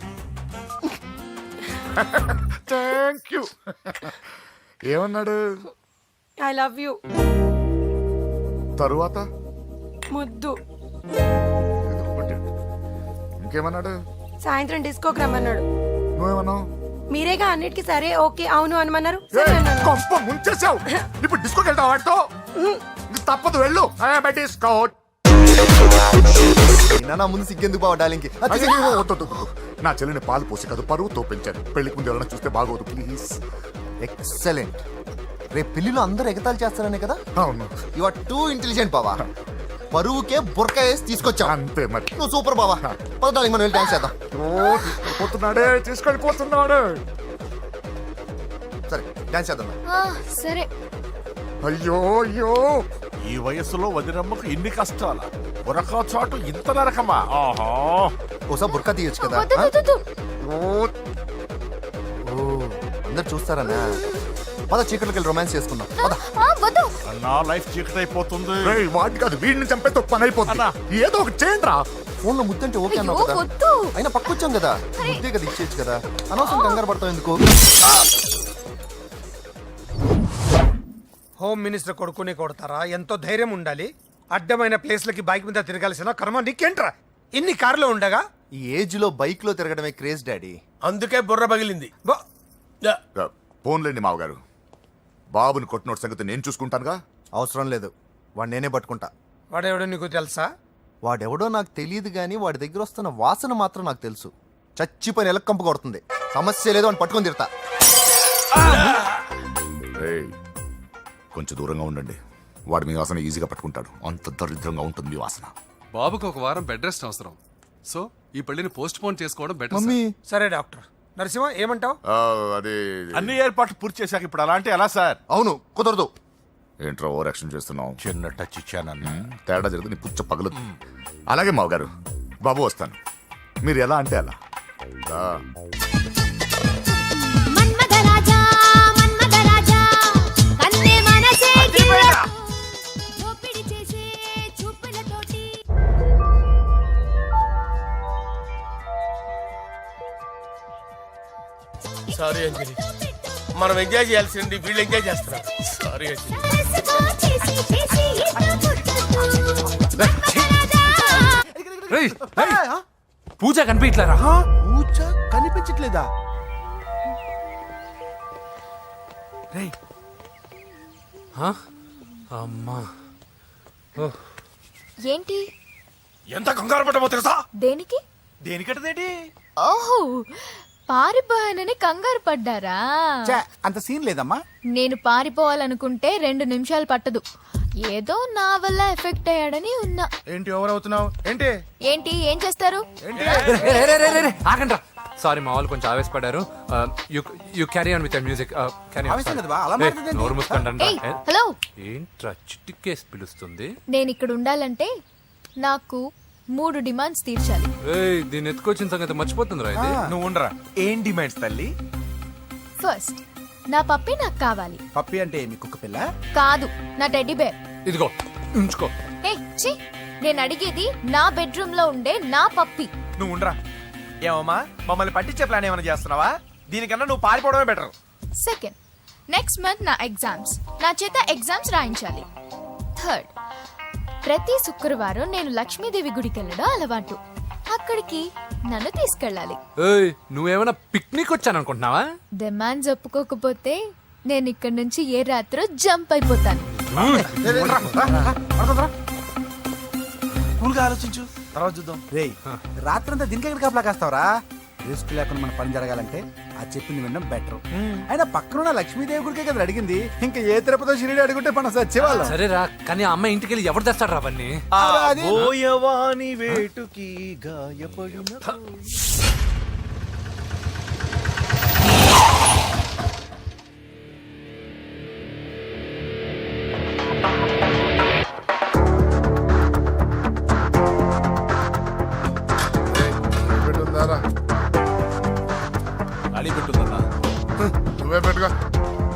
Thank you. ఏమన్నాడు? I love you. తరువాత ముద్దు. ఇంకేమన్నాడు? సాయంత్రం డిస్కోకి రమ్మన్నాడు. నువ్వేమన్నావు? మీరేగా అన్నిటికీ సరే ఓకే అవును అనమన్నారు. సరే అన్నాను. కొంప ముంచేసావు. ఇప్పుడు డిస్కోకి వెళ్తావు వాడితో? తప్పదు వెళ్ళు బెటిస్కోట్ నా ముందు సిగ్గెందుకు బావ డాలింగ్కి నా చెల్లిని పాలు పోసి కాదు పరువుతో పెంచాను. పెళ్లికి ముందు ఎవరైనా చూస్తే బాగోదు ప్లీజ్. ఎక్సలెంట్. రేపు పెళ్లిలో అందరూ ఎగతాళి చేస్తారనే కదా. అవును యు ఆర్ టూ ఇంటెలిజెంట్ బావా. పరువుకే బుర్క వేసి తీసుకొచ్చావు. అంతే మరి. నువ్వు సూపర్ బావా. పద డాలింగ్ మనం వెళ్ళి డాన్స్ చేద్దాం. పోతున్నాడే తీసుకెళ్ళిపోతున్నాడు. సరే డాన్స్ చేద్దాం. సరే. అయ్యో అయ్యో ఈ వయసులో వదినమ్మకు ఇన్ని కష్టాలా? ఒరక చోటు ఇంత నరకమా? ఆహా. ఓసారి బుర్కా తీయొచ్చు కదా. వద్దు, వద్దు, వద్దు. ఓ అందరు చూస్తారనా? పద చీకట్లోకి వెళ్ళి రొమాన్స్ చేసుకుందాం. పద. వద్దు. నా లైఫ్ చీకటి అయిపోతుంది. వాటి కాదు వీడిని చంపేతో పని అయిపోతుంది. ఏదో ఒకటి చేయండి రా. ఫోన్ లో ముద్దంటే ఓకే అన్నావు అయ్యో, కదా. వద్దు. అయినా పక్కొచ్చాం కదా, ముద్దే కదా ఇచ్చేయచ్చు కదా. అనవసరం కంగారు పడతావు ఎందుకు? హోమ్ మినిస్టర్ కొడుకుని కొడతారా? ఎంతో ధైర్యం ఉండాలి. అడ్డమైన ప్లేస్లకి బైక్ మీద తిరగాల్సిన కర్మ నీకేంట్రా? ఇన్ని కార్లో ఉండగా ఈ ఏజ్ లో బైక్ లో తిరగడమే క్రేజ్ డాడీ. అందుకే బుర్ర పగిలింది. ఫోన్లేండి మావగారు. బాబుని కొట్టినోటి సంగతి నేను చూసుకుంటానుగా. అవసరం లేదు, వాడు నేనే పట్టుకుంటా. వాడెవడో నీకు తెలుసా? వాడెవడో నాకు తెలియదు కానీ వాడి దగ్గర వస్తున్న వాసన మాత్రం నాకు తెలుసు. చచ్చిపోయిన ఎలక్కంపు కొడుతుంది. సమస్య లేదు అని పట్టుకొని తిడతా. కొంచెం దూరంగా ఉండండి. వాడు మీ వాసన ఈజీగా పట్టుకుంటాడు. అంత దరిద్రంగా ఉంటుంది మీ వాసన. బాబుకి ఒక వారం బెడ్ రెస్ట్ అవసరం. సో ఈ పెళ్లిని పోస్ట్ పోన్ చేసుకోవడం బెటర్. మమ్మీ సరే డాక్టర్. నరసింహ ఏమంటావు? అది అన్ని ఏర్పాట్లు పూర్తి చేశాక ఇప్పుడు అలాంటి ఎలా సార్? అవును కుదరదు. ఏంట్రా ఓవర్ యాక్షన్ చేస్తున్నావు? చిన్న టచ్ ఇచ్చానన్న. తేడా జరిగింది నీ పుచ్చ పగలు. అలాగే మావగారు, బాబు వస్తాను. మీరు ఎలా అంటే అలా. సారీ అంజలి, మనం ఎంజాయ్ చేయాల్సింది వీళ్ళు ఎంజాయ్ చేస్తున్నారు. సారీ అంజలి. పూజ కనిపించలేరా? పూజ కనిపించట్లేదా? అమ్మా ఏంటి? ఎంత కంగారు పడ్డమో తెలుసా? దేనికి? దేనికంటదేంటి? ఓహో, పారిపోయానని కంగారు పడ్డారా? ఛే, అంత సీన్ లేదమ్మా. నేను పారిపోవాలనుకుంటే 2 నిమిషాలు పట్టదు. ఏదో నా వల్ల ఎఫెక్ట్ అయ్యాడని ఉన్నా. ఏంటి ఓవర్ అవుతున్నావు? ఏంటి ఏంటి ఏం చేస్తారు? ఆగండ్రా. సారీ మా వాళ్ళు కొంచెం ఆవేశపడ్డారు. You carry on with music. ఆవేశం కదా బా, అలా మాట్లాడేదేంటి? నోరు మూసుకోండి. ఏయ్, హలో. ఏంట్రా చిట్టికేసి పిలుస్తుంది? నేను ఇక్కడ ఉండాలంటే నాకు 3 డిమాండ్స్ తీర్చాలి. దీన్ని ఎత్తుకొచ్చిన సంగతి మర్చిపోతుందిరా ఇది. నువ్వు ఉండరా. ఏం డిమాండ్స్ తల్లి? ఫస్ట్, నా పప్పి నాకు కావాలి. పప్పి అంటే మీ కుక్క పిల్ల? కాదు, నా టెడ్డీ బేర్. ఇదిగో ఉంచుకో. ఛీ, నేను అడిగేది నా బెడ్రూమ్ లో ఉండే నా పప్పి. నువ్వు ఉండరా. ఏమమ్మా మమ్మల్ని పట్టించే ప్లాన్ ఏమైనా చేస్తున్నావా? దీనికన్నా నువ్వు పారిపోవడమే బెటర్. సెకండ్, నెక్స్ట్ మంత్ నా ఎగ్జామ్స్, నా చేత ఎగ్జామ్స్ రాయించాలి. థర్డ్, ప్రతి శుక్రవారం నేను లక్ష్మీదేవి గుడికి వెళ్ళడం అలవాటు. అక్కడికి నన్ను తీసుకెళ్ళాలి. నువ్వేమైనా పిక్నిక్ వచ్చాను అనుకుంటున్నావా? డిమాండ్స్ ఒప్పుకోకపోతే నేను ఇక్కడ నుంచి ఏ రాత్రో జంప్ అయిపోతాను. కూల్గా ఆలోచించు, తర్వాత చూద్దాం. రేయ్, రాత్రంతా దీనికి ఎక్కడ కాపలా కాస్తావరా? రిస్క్ లేకుండా మన పని జరగాలంటే ఆ చెప్పింది వినడం బెటర్. అయినా పక్కన లక్ష్మీదేవి గుడికే కదా అడిగింది. ఇంకా ఏ తిరుపతి షిరిడి అడుగుంటే మనం సచ్చేవాళ్ళం. సరేరా, కానీ ఆ అమ్మాయి ఇంటికి వెళ్ళి ఎవరు తెస్తాడు రా అవన్నీ? ఓయవాని వేటుకి గాయపడిన అడి పెట్టుందన్నా. నువ్వే పెట్టుగా.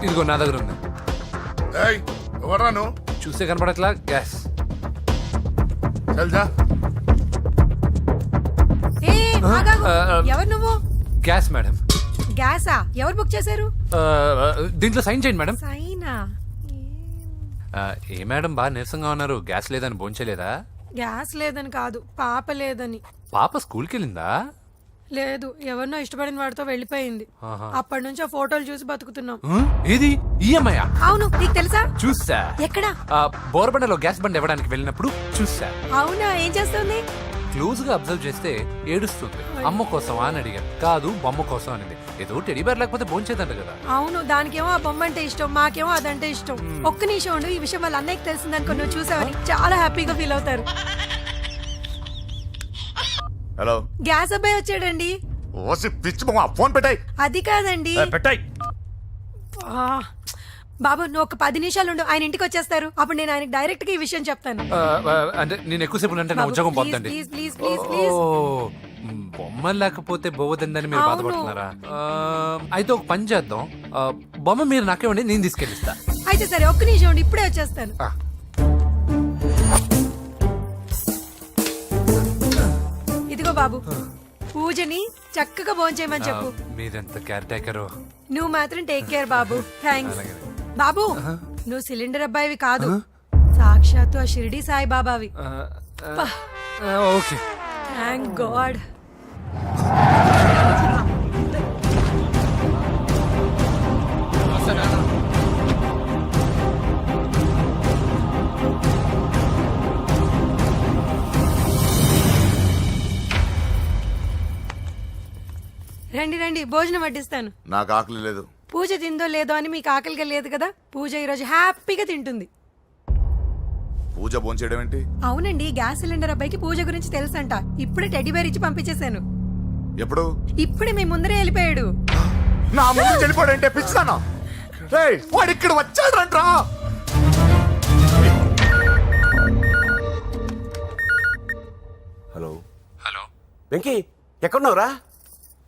ఇదిగో నా దగ్గర ఉంది. ఎవరా నువ్వు? చూస్తే కనపడట్లా? గ్యాస్. ఎవరు నువ్వు? Gas madam. గ్యాసా? ఎవరు బుక్ చేశారు? దీంట్లో సైన్ చేయండి మేడం. సైనా? ఏ మేడం బాగా నీరసంగా ఉన్నారు? గ్యాస్ లేదని భోంచలేదా? గ్యాస్ లేదని కాదు, పాప లేదని. పాప స్కూల్కి వెళ్ళిందా? లేదు, ఎవరినో ఇష్టపడిన వాడితో వెళ్ళిపోయింది. ఆహా. అప్పటి నుంచి ఆ ఫోటోలు చూసి బతుకుతున్నాం. ఏది ఈఎంఐ? అవును, నీకు తెలుసా? చూసా. ఎక్కడ? బోర్బండలో గ్యాస్ బండ్ ఇవ్వడానికి వెళ్ళినప్పుడు చూసా. అవునా, ఏం చేస్తుంది? క్లోజ్ గా అబ్జర్వ్ చేస్తే ఏడుస్తుంది. అమ్మ కోసం అని అడిగాను. కాదు, బొమ్మ కోసం అనింది. ఏదో టెడీ బేర్ లేకపోతే భోంచేదంట కదా. అవును, దానికేమో ఆ బొమ్మ అంటే ఇష్టం, మాకేమో అదంటే ఇష్టం. ఒక్క నిమిషం ఉండు, ఈ విషయం వాళ్ళ అన్నయ్యకి తెలిసిందనుకో, నువ్వు చూసావని చాలా హ్యాపీగా ఫీల్ అవుతారు. హలో, గ్యాస్ అబ్బాయి వచ్చాడండి. ఓసి పిచ్చి బొమ్మ, ఫోన్ పెట్టాయి. అది కాదండి. పెట్టాయి. ఆ, బాబు నువ్వు ఒక 10 నిమిషాలు ఉండు, ఆయన ఇంటికి వచ్చేస్తారు. అప్పుడు నేను ఆయనకి డైరెక్ట్ గా ఈ విషయం చెప్తాను. అంటే నేను ఎక్కువసేపు అంటే నా బాబు, ఉద్యోగం ప్లీజ్, పోతండి. Please, please, please, please. బొమ్మ లేకపోతే బోవదందని మీరు బాధపడుతున్నారా? అయితే ఒక పని చేద్దాం. బొమ్మ మీరు నాకేమండి, నేను తీసుకెళ్ళిస్తా. అయితే సరే, ఒక్క నిమిషం ఉండి, ఇప్పుడే వచ్చేస్తాను. ఇదిగో బాబు, పూజని చక్కగా భోంచేయమని చెప్పు. మీరెంత కేర్ టేకరు. నువ్వు మాత్రం టేక్ కేర్ బాబు. థ్యాంక్స్. బాబు, నువ్వు సిలిండర్ అబ్బాయివి కాదు, సాక్షాత్తు ఆ షిరిడి సాయి బాబావి. Okay, thank God. రండి రండి, భోజనం వడ్డిస్తాను. నాకు ఆకలి లేదు. పూజ తిందో లేదో అని మీకు ఆకలిగా లేదు కదా. పూజ ఈరోజు హ్యాపీగా తింటుంది. పూజ భోంచేయడం ఏంటి? అవునండి, గ్యాస్ సిలిండర్ అబ్బాయికి పూజ గురించి తెలుసంట. ఇప్పుడే టెడ్డీ బేర్ ఇచ్చి పంపించేశాను. ఎప్పుడు? ఇప్పుడే మీ ముందరే వెళ్ళిపోయాడు. నా ముందు వెళ్ళిపోయాడంటే పిచ్చిదానా? రేయ్, వాడు ఇక్కడ వచ్చాడంట్రా. హలో హలో వెంకీ, ఎక్కడున్నావురా?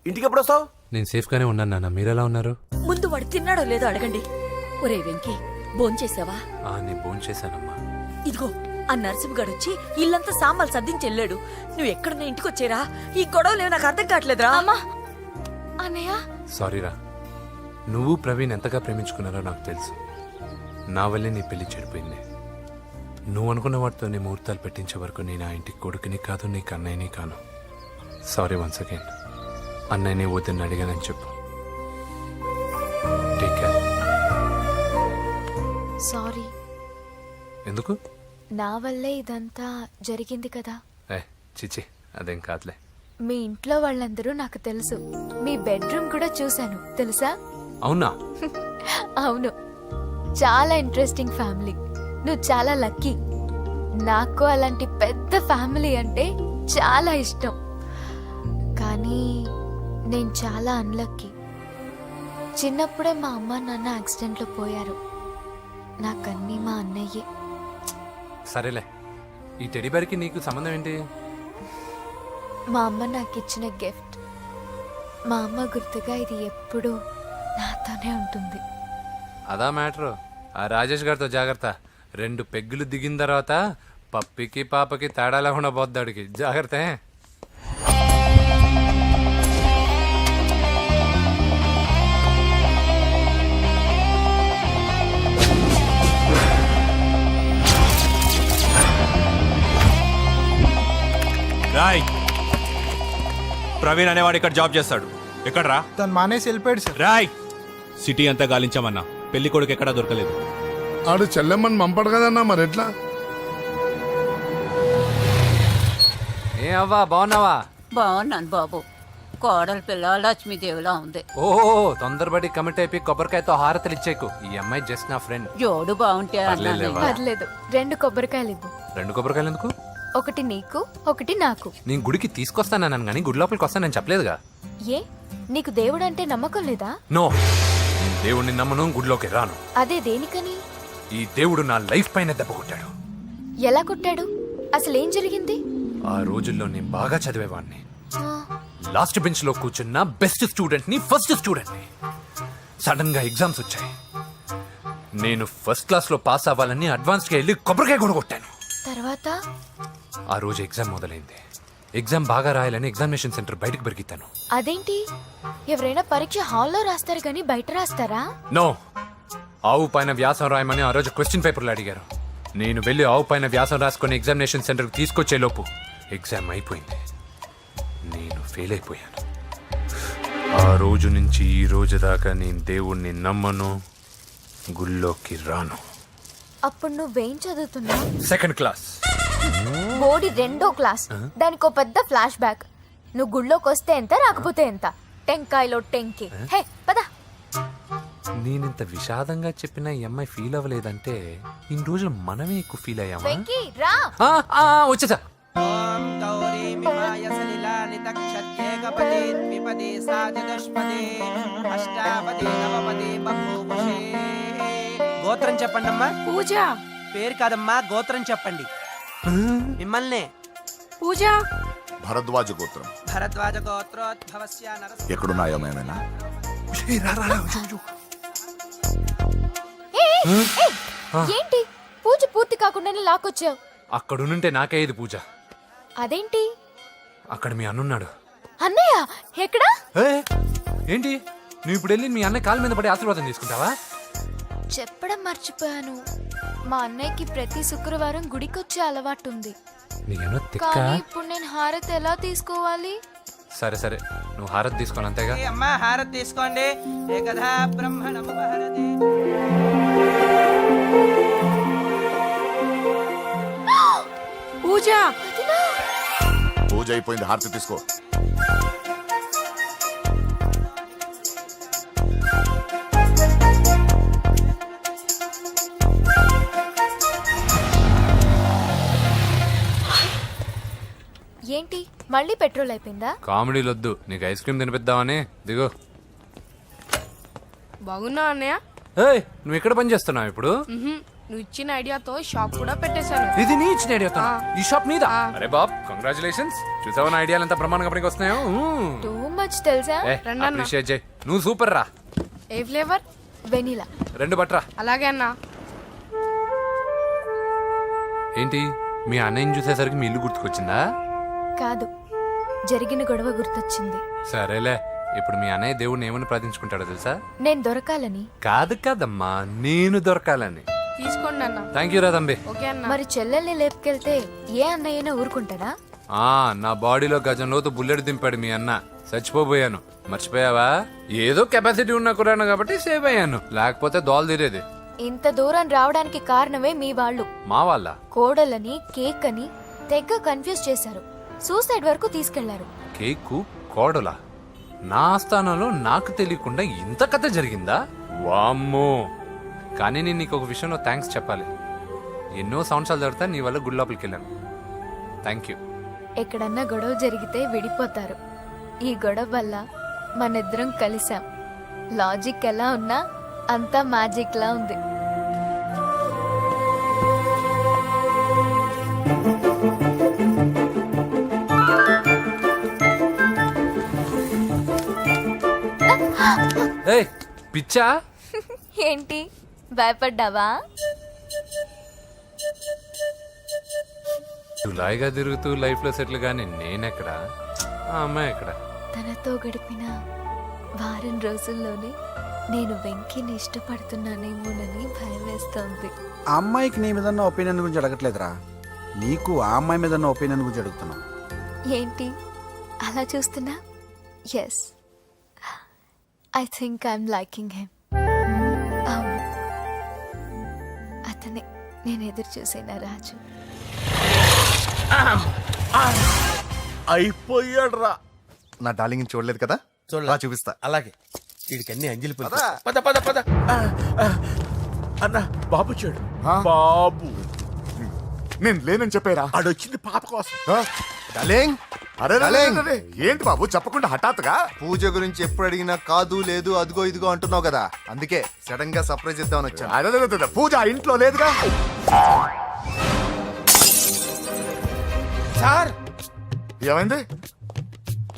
ఇంటికి ఎప్పుడు వస్తావు? నేను సేఫ్ గానే ఉన్నాను నాన్న. మీరెలా ఉన్నారు? ముందు వాడు తిన్నాడో లేదో అడగండి. ఒరే వెంకీ, భోంచేసావా? నేను భోంచేశానమ్మా. ఇదిగో, ఆ నరసింహగాడు వచ్చి ఇల్లంతా సామాన్లు సర్దించి వెళ్ళాడు. నువ్వు ఎక్కడున్నా ఇంటికి వచ్చేరా. ఈ గొడవలేవు నాకు అర్థం కావట్లేదురా. అన్నయ్య, సారీరా. నువ్వు ప్రవీణ్ ఎంతగా ప్రేమించుకున్నారో నాకు తెలుసు. నా వల్లే నీ పెళ్లి చెడిపోయింది. నువ్వు అనుకున్న వాటితో నీ ముహూర్తాలు పెట్టించే వరకు నేను ఆ ఇంటికి కొడుకుని కాదు, నీకు అన్నయ్యని కాను. Sorry once again. అన్నయ్యని వద్దని అడిగానని చెప్పు. Take care. సారీ. ఎందుకు? నా వల్లే ఇదంతా జరిగింది కదా. చిచి, అదేం కాదులే. మీ ఇంట్లో వాళ్ళందరూ నాకు తెలుసు. మీ బెడ్రూమ్ కూడా చూశాను, తెలుసా? అవునా? అవును, చాలా ఇంట్రెస్టింగ్ ఫ్యామిలీ. నువ్వు చాలా లక్కీ. నాకు అలాంటి పెద్ద ఫ్యామిలీ అంటే చాలా ఇష్టం. కానీ నేను చాలా అన్లక్కీ. చిన్నప్పుడే మా అమ్మ నాన్న యాక్సిడెంట్లో పోయారు. నాకన్నీ మా అన్నయ్యే. సరేలే, ఈ టెడీ బేర్కి నీకు సంబంధం ఏంటి? మా అమ్మ నాకు ఇచ్చిన గిఫ్ట్. మా అమ్మ గుర్తుగా ఇది ఎప్పుడూ నాతోనే ఉంటుంది. అదా మ్యాటర్. ఆ రాజేష్ గారితో జాగ్రత్త. 2 పెగ్గులు దిగిన తర్వాత పప్పికి పాపకి తేడా లేకుండా పోద్దాడికి. జాగ్రత్త. రాయ్, ప్రవీణ్ అనేవాడు ఇక్కడ జాబ్ చేస్తాడు. ఎక్కడ్రా? తను మానేసి వెళ్ళిపోయాడు సార్. రాయ్, సిటీ అంతా గాలించామన్నా, పెళ్లి కొడుకు ఎక్కడా దొరకలేదు. ఆడు చెల్లెమ్మని పంపడు కదన్నా, మరి ఎట్లా? ఏ అవ్వా, బాగున్నావా? బాగున్నాను బాబు. కోడలి పిల్ల లక్ష్మీదేవిలా ఉంది. ఓ, తొందరపడి కమిట్ అయిపోయి కొబ్బరికాయతో హారతలు ఇచ్చేకు. ఈ అమ్మాయి జస్ట్ నా ఫ్రెండ్. జోడు బాగుంటే పర్లేదులేవా. పర్లేదు, 2 కొబ్బరికాయలు ఇవ్వు. 2 కొబ్బరికాయలు ఎందుకు? ఒకటి నీకు, ఒకటి నాకు. నేను గుడికి తీసుకొస్తానన్నాను కానీ గుడి లోపలికి వస్తానని చెప్పలేదుగా. ఏ, నీకు దేవుడు అంటే నమ్మకం లేదా? నో, నేను దేవుడిని నమ్మను, గుడిలోకి రాను. అదే దేనికని? ఈ దేవుడు నా లైఫ్ పైన దెబ్బ కొట్టాడు. ఎలా కొట్టాడు? అసలేం జరిగింది? ఆ రోజుల్లో నేను బాగా చదివేవాడిని. ఆ, లాస్ట్ బెంచ్ లో కూర్చున్న బెస్ట్ స్టూడెంట్ ని, ఫస్ట్ స్టూడెంట్ ని. సడన్ గా ఎగ్జామ్స్ వచ్చాయి. నేను ఫస్ట్ క్లాస్ లో పాస్ అవ్వాలని అడ్వాన్స్ కి వెళ్ళి కొబ్బరికాయ కూడా కొట్టాను. తర్వాత? ఆ రోజు ఎగ్జామ్ మొదలైంది. ఎగ్జామ్ బాగా రాయాలని ఎగ్జామినేషన్ సెంటర్ బయటకు పెరిగితాను. అదేంటి, ఎవరైనా పరీక్ష హాల్లో రాస్తారు కానీ బయట రాస్తారా? నో, ఆవు పైన వ్యాసం రాయమని ఆ రోజు క్వశ్చన్ పేపర్లు అడిగారు. నేను వెళ్ళి ఆవు పైన వ్యాసం రాసుకొని ఎగ్జామినేషన్ సెంటర్కి తీసుకొచ్చే లోపు ఎగ్జామ్ అయిపోయింది. నేను ఫెయిల్ అయిపోయాను. ఆ రోజు నుంచి ఈ రోజు దాకా నేను దేవుణ్ణి నమ్మను, గుళ్ళోకి రాను. అప్పుడు నువ్వేం చదువుతున్నావు? Second class. బోడి 2వ క్లాస్. దానికో పెద్ద ఫ్లాష్ బ్యాక్. నువ్వు గుళ్ళోకి వస్తే ఎంత, రాకపోతే ఎంత. టెంకాయలో టెంకి. హే పద. నేనింత విషాదంగా చెప్పిన ఈ అమ్మాయి ఫీల్ అవ్వలేదంటే ఇన్ని రోజులు మనమే ఎక్కువ ఫీల్ అయ్యామా? వెంకీ రా. వచ్చేసా. గోత్రం చెప్పండి అమ్మా. పూజ. పేరు కాదమ్మా, గోత్రం చెప్పండి. మిమ్మల్నే. పూజ. భరద్వాజ గోత్రం. భరద్వాజ గోత్రోద్భవస్య నరసింహ. ఎక్కడున్నాయో మేమైనా? ఏంటి పూజ పూర్తి కాకుండానే లాక్కొచ్చావు? అక్కడుంటే నాకే ఇది పూజ. అదేంటి? అక్కడ మీ అన్నున్నాడు. అన్నయ్య ఎక్కడా? ఏంటి నువ్వు ఇప్పుడు వెళ్ళి మీ అన్నయ్య కాళ్ళ మీద పడి ఆశీర్వాదం తీసుకుంటావా? చెప్పడం మర్చిపోయాను. మా అన్నయ్యకి ప్రతి శుక్రవారం గుడికొచ్చే అలవాటు ఉంది. నీకేమో తిక్క. కానీ ఇప్పుడు నేను హారతి ఎలా తీసుకోవాలి? సరే సరే, నువ్వు హారతి తీసుకోను అంతేగా. అమ్మా హారతి తీసుకోండి. ఏకదా బ్రహ్మణము హారతి. పూజ. పూజ అయిపోయింది, హారతి తీసుకో. ఏంటి మళ్ళీ పెట్రోల్ అయిపోయిందా? కామెడీలు వద్దు, నీకు ఐస్ క్రీమ్ తినిపిద్దామని. దిగో. బాగున్నా అన్నయ్య? ఏయ్, నువ్వు ఎక్కడ పని చేస్తున్నావు ఇప్పుడు? నువ్వు ఇచ్చిన ఐడియాతో షాప్ కూడా పెట్టేశాను. ఇది నీ ఇచ్చిన ఐడియా? ఈ షాప్ నీదా? అరే బాబ్, కంగ్రాచులేషన్స్. చూసావా నా ఐడియాలు ఎంత బ్రహ్మాండంగా పనికి వస్తున్నాయో? టూ మచ్ తెలుసా? అప్రిషియేట్ చేయి. నువ్వు సూపర్ రా. ఏ ఫ్లేవర్? వెనిలా. 2 బట్రా. అలాగే అన్నా. ఏంటి మీ అన్నయ్యని చూసేసరికి మీ ఇల్లు గుర్తుకొచ్చిందా? కాదు, జరిగిన గొడవ గుర్తొచ్చింది. సరేలే, ఇప్పుడు మీ అన్నయ్య దేవుడిని ఏమని ప్రార్థించుకుంటాడో తెలుసా? నేను దొరకాలని. కాదు కాదమ్మా, నేను దొరకాలని. తీసుకోండి అన్న. థ్యాంక్ యూ రా తంబి. ఓకే అన్న. మరి చెల్లెల్ని లేపుకెళ్తే ఏ అన్నయ్యనా ఊరుకుంటాడా? నా బాడీలో గజం లోతు బుల్లెట్ దింపాడు మీ అన్న. చచ్చిపోబోయాను. మర్చిపోయావా? ఏదో కెపాసిటీ ఉన్న కురాను కాబట్టి సేవ్ అయ్యాను, లేకపోతే దోలు తీరేది. ఇంత దూరం రావడానికి కారణమే మీ వాళ్ళు. మా వాళ్ళ కోడలని కేక్ అని తెగ కన్ఫ్యూజ్ చేశారు. సూసైడ్ వరకు తీసుకెళ్లారు. కేకు కోడలా? నా స్థానంలో నాకు తెలియకుండా ఇంత కథ జరిగిందా? వామ్మో. కానీ నేను నీకు ఒక విషయంలో థ్యాంక్స్ చెప్పాలి. ఎన్నో సంవత్సరాలు తర్వాత నీ వల్ల గుడి లోపలికి వెళ్ళాను. Thank you. ఎక్కడన్నా గొడవ జరిగితే విడిపోతారు. ఈ గొడవ వల్ల మనిద్దరం కలిసాం. లాజిక్ ఎలా ఉన్నా అంతా మ్యాజిక్ లా ఉంది. ఏయ్ పిచ్చా? ఏంటి భయపడ్డావా? జులాయిగా తిరుగుతూ లైఫ్ లో సెటిల్ గాని నేనెక్కడ, ఆ అమ్మాయి ఎక్కడ? తనతో గడిపిన వారం రోజుల్లోనే నేను వెంకీని ఇష్టపడుతున్నానేమోనని భయం వేస్తోంది. ఆ అమ్మాయికి నీ మీద ఒపీనియన్ గురించి అడగట్లేదురా, నీకు ఆ అమ్మాయి మీద ఒపీనియన్ గురించి అడుగుతున్నావు. ఏంటి అలా చూస్తున్నా? Yes, I think I'm liking him. అవును, అతనే నేను ఎదురు చూసిన రాజు. అయిపోయాడు రా. నా డార్లింగ్ చూడలేదు కదా, చూడలే. రా చూపిస్తా. అలాగే. వీడికి అన్ని అంజలి పులుసు. పద పద పద. అన్న బాబు చూడు. బాబు నేను లేనని చెప్పారా? ఆడొచ్చింది పాప కోసం. డార్లింగ్, అరే రే, రే, డార్లింగ్. రే, రే. ఏంటి బాబు చెప్పకుండా హఠాత్తుగా? పూజ గురించి ఎప్పుడు అడిగినా కాదు లేదు అదిగో ఇదిగో అంటున్నావు కదా, అందుకే సడన్ గా సర్ప్రైజ్ ఇద్దామని వచ్చాను. అరే, రే, రే, రే, పూజ ఆ ఇంట్లో లేదుగా. సార్, ఏమైంది?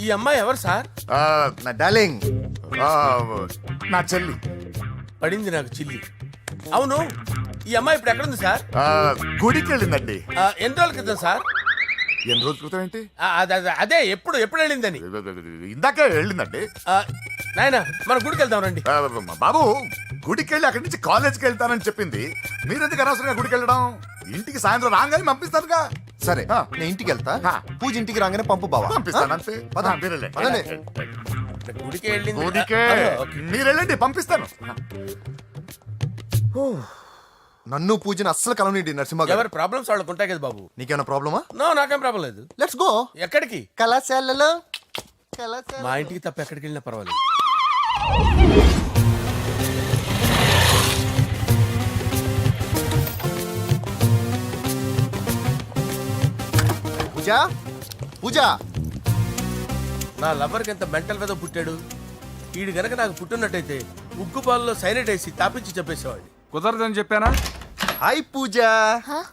ఈ అమ్మాయి ఎవరు సార్? ఆ, నా డార్లింగ్, ఆ, నా చెల్లి. పడింది నాకు చిల్లి. అవును, ఈ అమ్మాయి ఇప్పుడు ఎక్కడుంది సార్? ఆ, గుడికి వెళ్ళిందండి. ఎన్ని రోజుల క్రితం సార్? ఎన్ని రోజుల క్రితం ఏంటి? అదే ఎప్పుడు ఎప్పుడు వెళ్ళిందని. ఇందాకే వెళ్ళిందండి. నాయనా మన గుడికి వెళ్దాం రండి. ఆ, బాబు గుడికి వెళ్ళి అక్కడి నుంచి కాలేజ్కి వెళ్తానని చెప్పింది. మీరెందుకు అనవసరంగా గుడికి వెళ్ళడం? ఇంటికి సాయంత్రం రాగానే పంపిస్తారుగా. సరే ఆ. నేను ఇంటికి వెళ్తా ఆ. పూజ ఇంటికి రాగానే పంపు బావా పంపిస్తాను అంతే పద. మీరెళ్ళండి. పదండి. గుడికి వెళ్ళింది ఊరికే ఓకే. మీరు వెళ్ళండి పంపిస్తాను నన్ను పూజని అస్సలు కలవనిండి నరసింహ గారు ఎవరి ప్రాబ్లమ్స్ వాళ్ళకు ఉంటాయి కదా బాబు. నీకేమైనా ప్రాబ్లమా? నో నాకేం ప్రాబ్లం లేదు. లెట్స్ గో ఎక్కడికి? కళాశాలలో కళాశాల మా ఇంటికి తప్ప ఎక్కడికి వెళ్ళినా పర్వాలేదు. పూజ పూజ నా లవర్కి ఎంత మెంటల్ మీద పుట్టాడు. వీడు గనక నాకు పుట్టినట్టయితే ఉగ్గు పాలలో సైనట్ వేసి తాపించి చెప్పేసేవాడిని. కుదరదని చెప్పానా? హాయ్ పూజ హాయ్.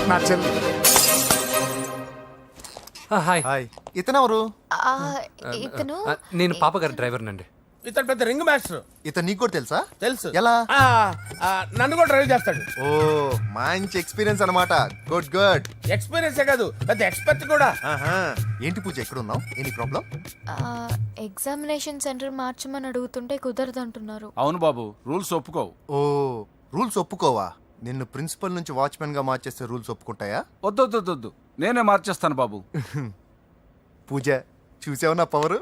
నా చెల్లి హాయ్ హాయ్ ఇతనెవరు? ఆ, ఇతను నేను పాప గారి డ్రైవర్నండి. ఇతను పెద్ద రింగ్ మాస్టర్. ఇతను నీకు కూడా తెలుసా? తెలుసు. ఎలా? నన్ను కూడా డ్రైవ్ చేస్తాడు. ఓ మంచి ఎక్స్పీరియన్స్ అన్నమాట. Good good. ఎక్స్పీరియన్సే కాదు పెద్ద ఎక్స్పర్ట్ కూడా. ఏంటి పూజ ఎక్కడున్నావు? Any problem? ఎగ్జామినేషన్ సెంటర్ మార్చమని అడుగుతుంటే కుదరదంటున్నారు. అవును బాబు, రూల్స్ ఒప్పుకోవు. ఓ రూల్స్ ఒప్పుకోవా? నిన్ను ప్రిన్సిపల్ నుంచి వాచ్మెన్ గా మార్చేస్తే రూల్స్ ఒప్పుకుంటాయా? వద్దు, నేనే మార్చేస్తాను బాబు. పూజ చూసావు నా పవర్?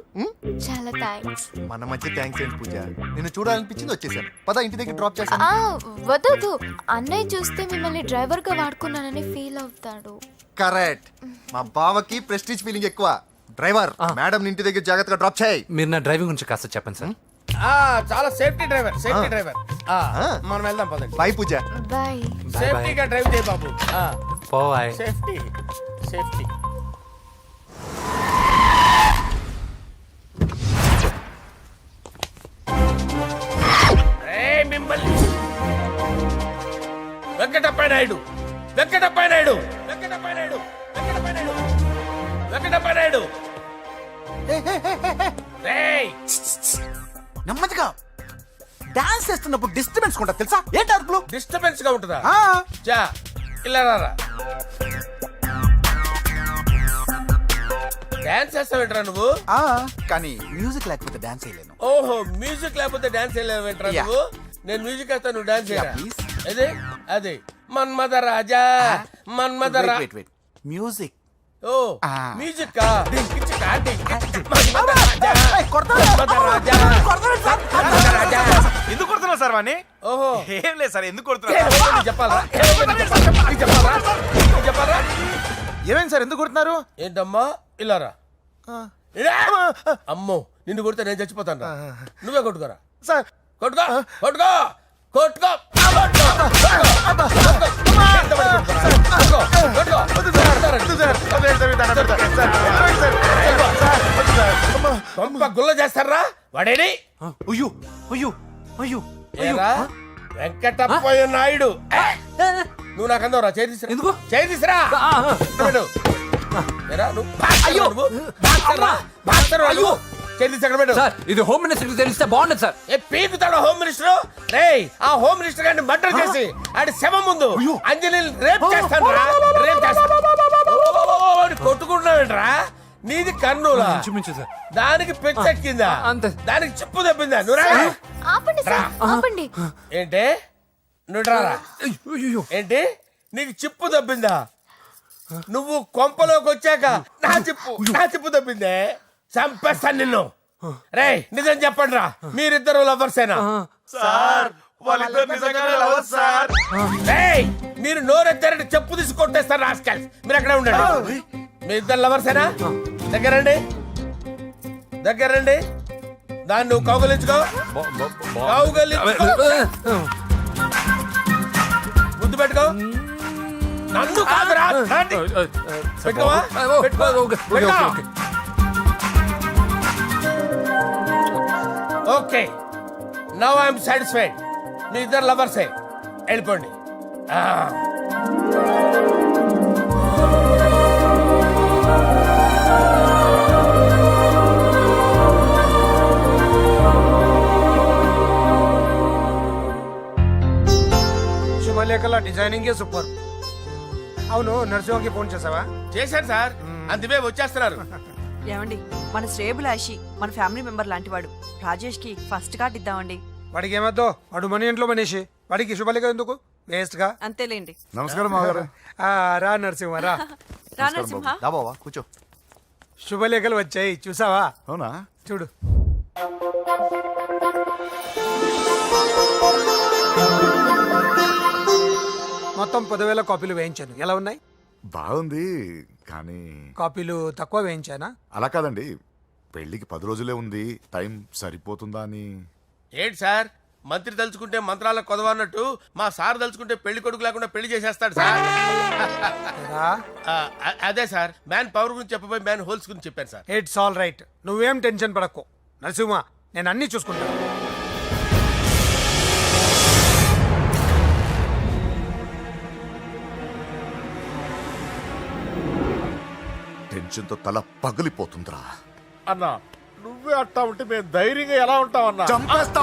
చాలా థ్యాంక్స్. మన మధ్య థ్యాంక్స్ ఏంటి పూజ, నిన్ను చూడాలనిపించింది వచ్చేసాను. పద ఇంటి దగ్గర డ్రాప్ చేస్తాను. వద్దు అన్నయ్య చూస్తే మిమ్మల్ని డ్రైవర్ గా వాడుకున్నానని ఫీల్ అవుతాడు. కరెక్ట్. మా బావకి ప్రెస్టీజ్ ఫీలింగ్ ఎక్కువ. డ్రైవర్ మేడం ఇంటి దగ్గర జాగ్రత్తగా డ్రాప్ చేయి. మీరు నా డ్రైవింగ్ గురించి కాస్త చెప్పండి సార్. చాలా సేఫ్టీ డ్రైవర్. మనం వెళ్దాం పదండి. బాయ్ పూజ. బాయ్. సేఫ్టీగా డ్రైవ్ చేయ బాబు. పోవాయ్. Safety safety. మిమ్మల్ని వెంకటప్ప నాయుడు నెమ్మదిగా డాన్స్ చేస్తున్నప్పుడు డిస్టర్బెన్స్ కొంటా తెలుసా? ఏంటి అరుపులు? డిస్టర్బెన్స్ గా ఉంటుందా? చా ఇలా రారా. డాన్స్ చేస్తావేంట్రా నువ్వు? కానీ మ్యూజిక్ లేకపోతే డాన్స్ చేయలేను. ఓహో మ్యూజిక్ లేకపోతే డాన్స్ చేయలేవేంట్రా Yeah. నువ్వు? నేను మ్యూజిక్ వేస్తా, నువ్వు డాన్స్ చేయరా? Yeah, please. అదే మన్మద రాజా మన్మద రా. మ్యూజిక్ ఓ మ్యూజిక్ కా డింకిచికా డింకిచికా మన్మద రాజా మన్మద రాజా మన్మద రాజా. ఎందుకు కొడుతున్నావు సార్ వాణ్ణి? ఓహో ఏం లేదు సార్, ఎందుకు కొడుతున్నారు? చెప్పాలా? ఏమైంది సార్, ఎందుకు కొడుతున్నారు? ఏంటమ్మా ఇలారా. అమ్మో నిన్ను కొడితే నేను చచ్చిపోతాను. నువ్వే కొట్టుకోరా సార్ కొట్టుకో కొట్టుకో కొట్టుకో. గుల్ల చేస్తారా వాడేడి? అయ్యో అయ్యో అయ్యో ఏరా వెంకటప్పయ్య నాయుడు. నువ్వు నాకు అందవరా చేతిసిరా. ఎందుకు? చేతిసిరా. సార్ ఇది హోమ్ మినిస్టర్ తెలిస్తే బాగుండదు సార్. పీకుతాడు home minister. రేయ్ ఆ హోమ్ మినిస్టర్ గారిని మర్డర్ చేసి ఆడి శవం ముందు అంజలి రేప్ చేస్తాను. రేప్ చేస్తాను. కొట్టుకుంటున్నావేంట్రా? నీది కన్నులా? చూపించు సార్. దానికి పెచ్చెక్కిందా? అంతే. దానికి చిప్పు తప్పిందా? నువ్వు రా. ఆపండి సార్, ఆపండి. ఏంటి నువ్వు రారా? ఏంటి నీకు చిప్పు తప్పిందా? నువ్వు కొంపలోకి వచ్చాక నా చిప్పు తప్పిందే. చంపేస్తాను నిన్ను. రేయ్ నిజం చెప్పండి రా, మీరిద్దరు లవర్సేనా? సార్ వాళ్ళిద్దరు నిజంగానే లవర్స్ సార్. రేయ్ మీరు నోరెత్తారంటే చెప్పు తీసి కొట్టేస్తారు రాస్కల్స్. మీరు అక్కడే ఉండండి. మీ ఇద్దరు లవర్సేనా? దగ్గరండి దాన్ని నువ్వు కౌగలించుకో. ముద్దు పెట్టుకో. నన్ను కాదురా. పెట్టుకోవా? Okay now I'm satisfied. మీ ఇద్దరు లవర్సే, వెళ్ళిపోండి. శుభలేఖల డిజైనింగ్ సూపర్. అవును నరసింహకి ఫోన్ చేసావా? చేశాను సార్, అందుకే వచ్చేస్తున్నారు. ఏమండి మన శ్రేయబులాషి మన ఫ్యామిలీ మెంబర్ లాంటి వాడు. రాజేష్ కి ఫస్ట్ కార్డ్ ఇద్దామండి. వాడికి ఏమద్దో వాడు మన ఇంట్లో మనిషి, వాడికి శుభలేఖ ఎందుకు వేస్ట్గా. అంతేలేండి. నమస్కారం మామగారు. రా నరసింహ రా. రా నరసింహ. దా బావా కూర్చో. శుభలేఖలు వచ్చాయి చూసావా? అవునా? చూడు. మొత్తం 10,000 కాపీలు వేయించాను. ఎలా ఉన్నాయి? బాగుంది కానీ కాపీలు తక్కువ వేయించానా? అలా కాదండి, పెళ్లికి 10 రోజులే ఉంది, టైం సరిపోతుందా అని. ఏంటి సార్, మంత్రి తలుచుకుంటే మంత్రాలకు కొదవన్నట్టు మా సార్ తలుచుకుంటే పెళ్లి కొడుకు లేకుండా పెళ్లి చేసేస్తాడు సార్. రా. అదే సార్, మ్యాన్ పవర్ గురించి చెప్పబోయి మ్యాన్ హోల్స్ గురించి చెప్పాను సార్. It's all right. నువ్వేం టెన్షన్ పడకు నరసింహ, నేను అన్ని చూసుకుంటాను. టెన్షన్తో తల పగిలిపోతుందిరా. అన్నా నువ్వే అట్టా ఉంటే మేము ధైర్యంగా ఎలా ఉంటాం అన్నా? చంపేస్తా.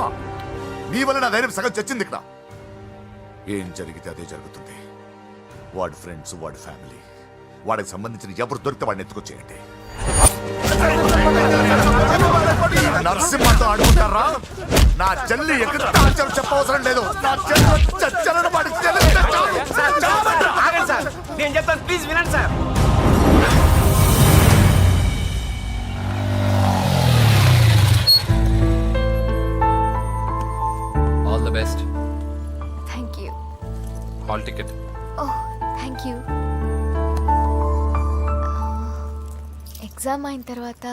నీ వల్ల నా ధైర్యం సగం చచ్చింది ఇక్కడ. ఏం జరిగితే అదే జరుగుతుంది. వాడి ఫ్రెండ్స్, వాడి ఫ్యామిలీ, వాడికి సంబంధించిన ఎవరు దొరికితే వాడిని ఎత్తుకొచ్చేయండి. నరసింహతో అడుగుతారా? నా చెల్లి ఎక్కడ చెప్పవసరం లేదు. నా చెల్లి చచ్చలను వాడికి నేను చెప్తాను, ప్లీజ్ వినండి sir. All the best. Thank you. Hall ticket. Oh thank you. Exam అయిన తర్వాత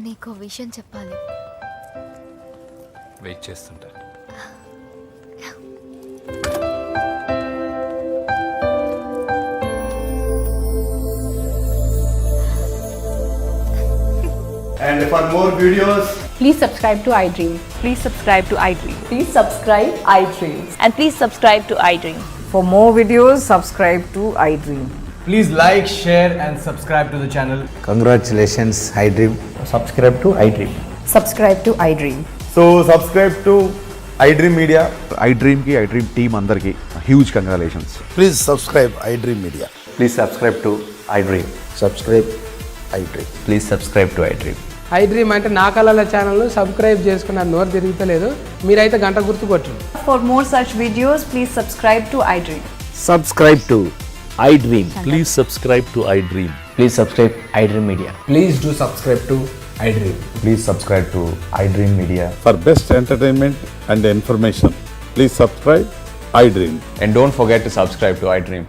నీకు విషయం చెప్పాలి. వెయిట్ చేస్తుంటా. And for more videos, Please subscribe to iDream. Please subscribe to iDream. Please subscribe iDream. And please subscribe to iDream. For more videos, subscribe to iDream. Please like, share and subscribe to the channel. congratulations, iDream. Subscribe to iDream. Subscribe to iDream. So subscribe to iDream Media. iDream ki iDream team andarki huge congratulations. Please subscribe iDream Media. Please subscribe to iDream. Subscribe iDream. Please subscribe to iDream. iDream అంటే నా కళల channel subscribe చేసుకున్న నోరు తిరుగుతలేదు. మీరైతే గంట గుర్తు కొట్టండి. For more such videos, please subscribe to iDream. Subscribe to iDream. Please subscribe to iDream. Please subscribe iDream Media. Please do subscribe to iDream. Please subscribe to iDream Media. For best entertainment and information, please subscribe iDream. And don't forget to subscribe to iDream.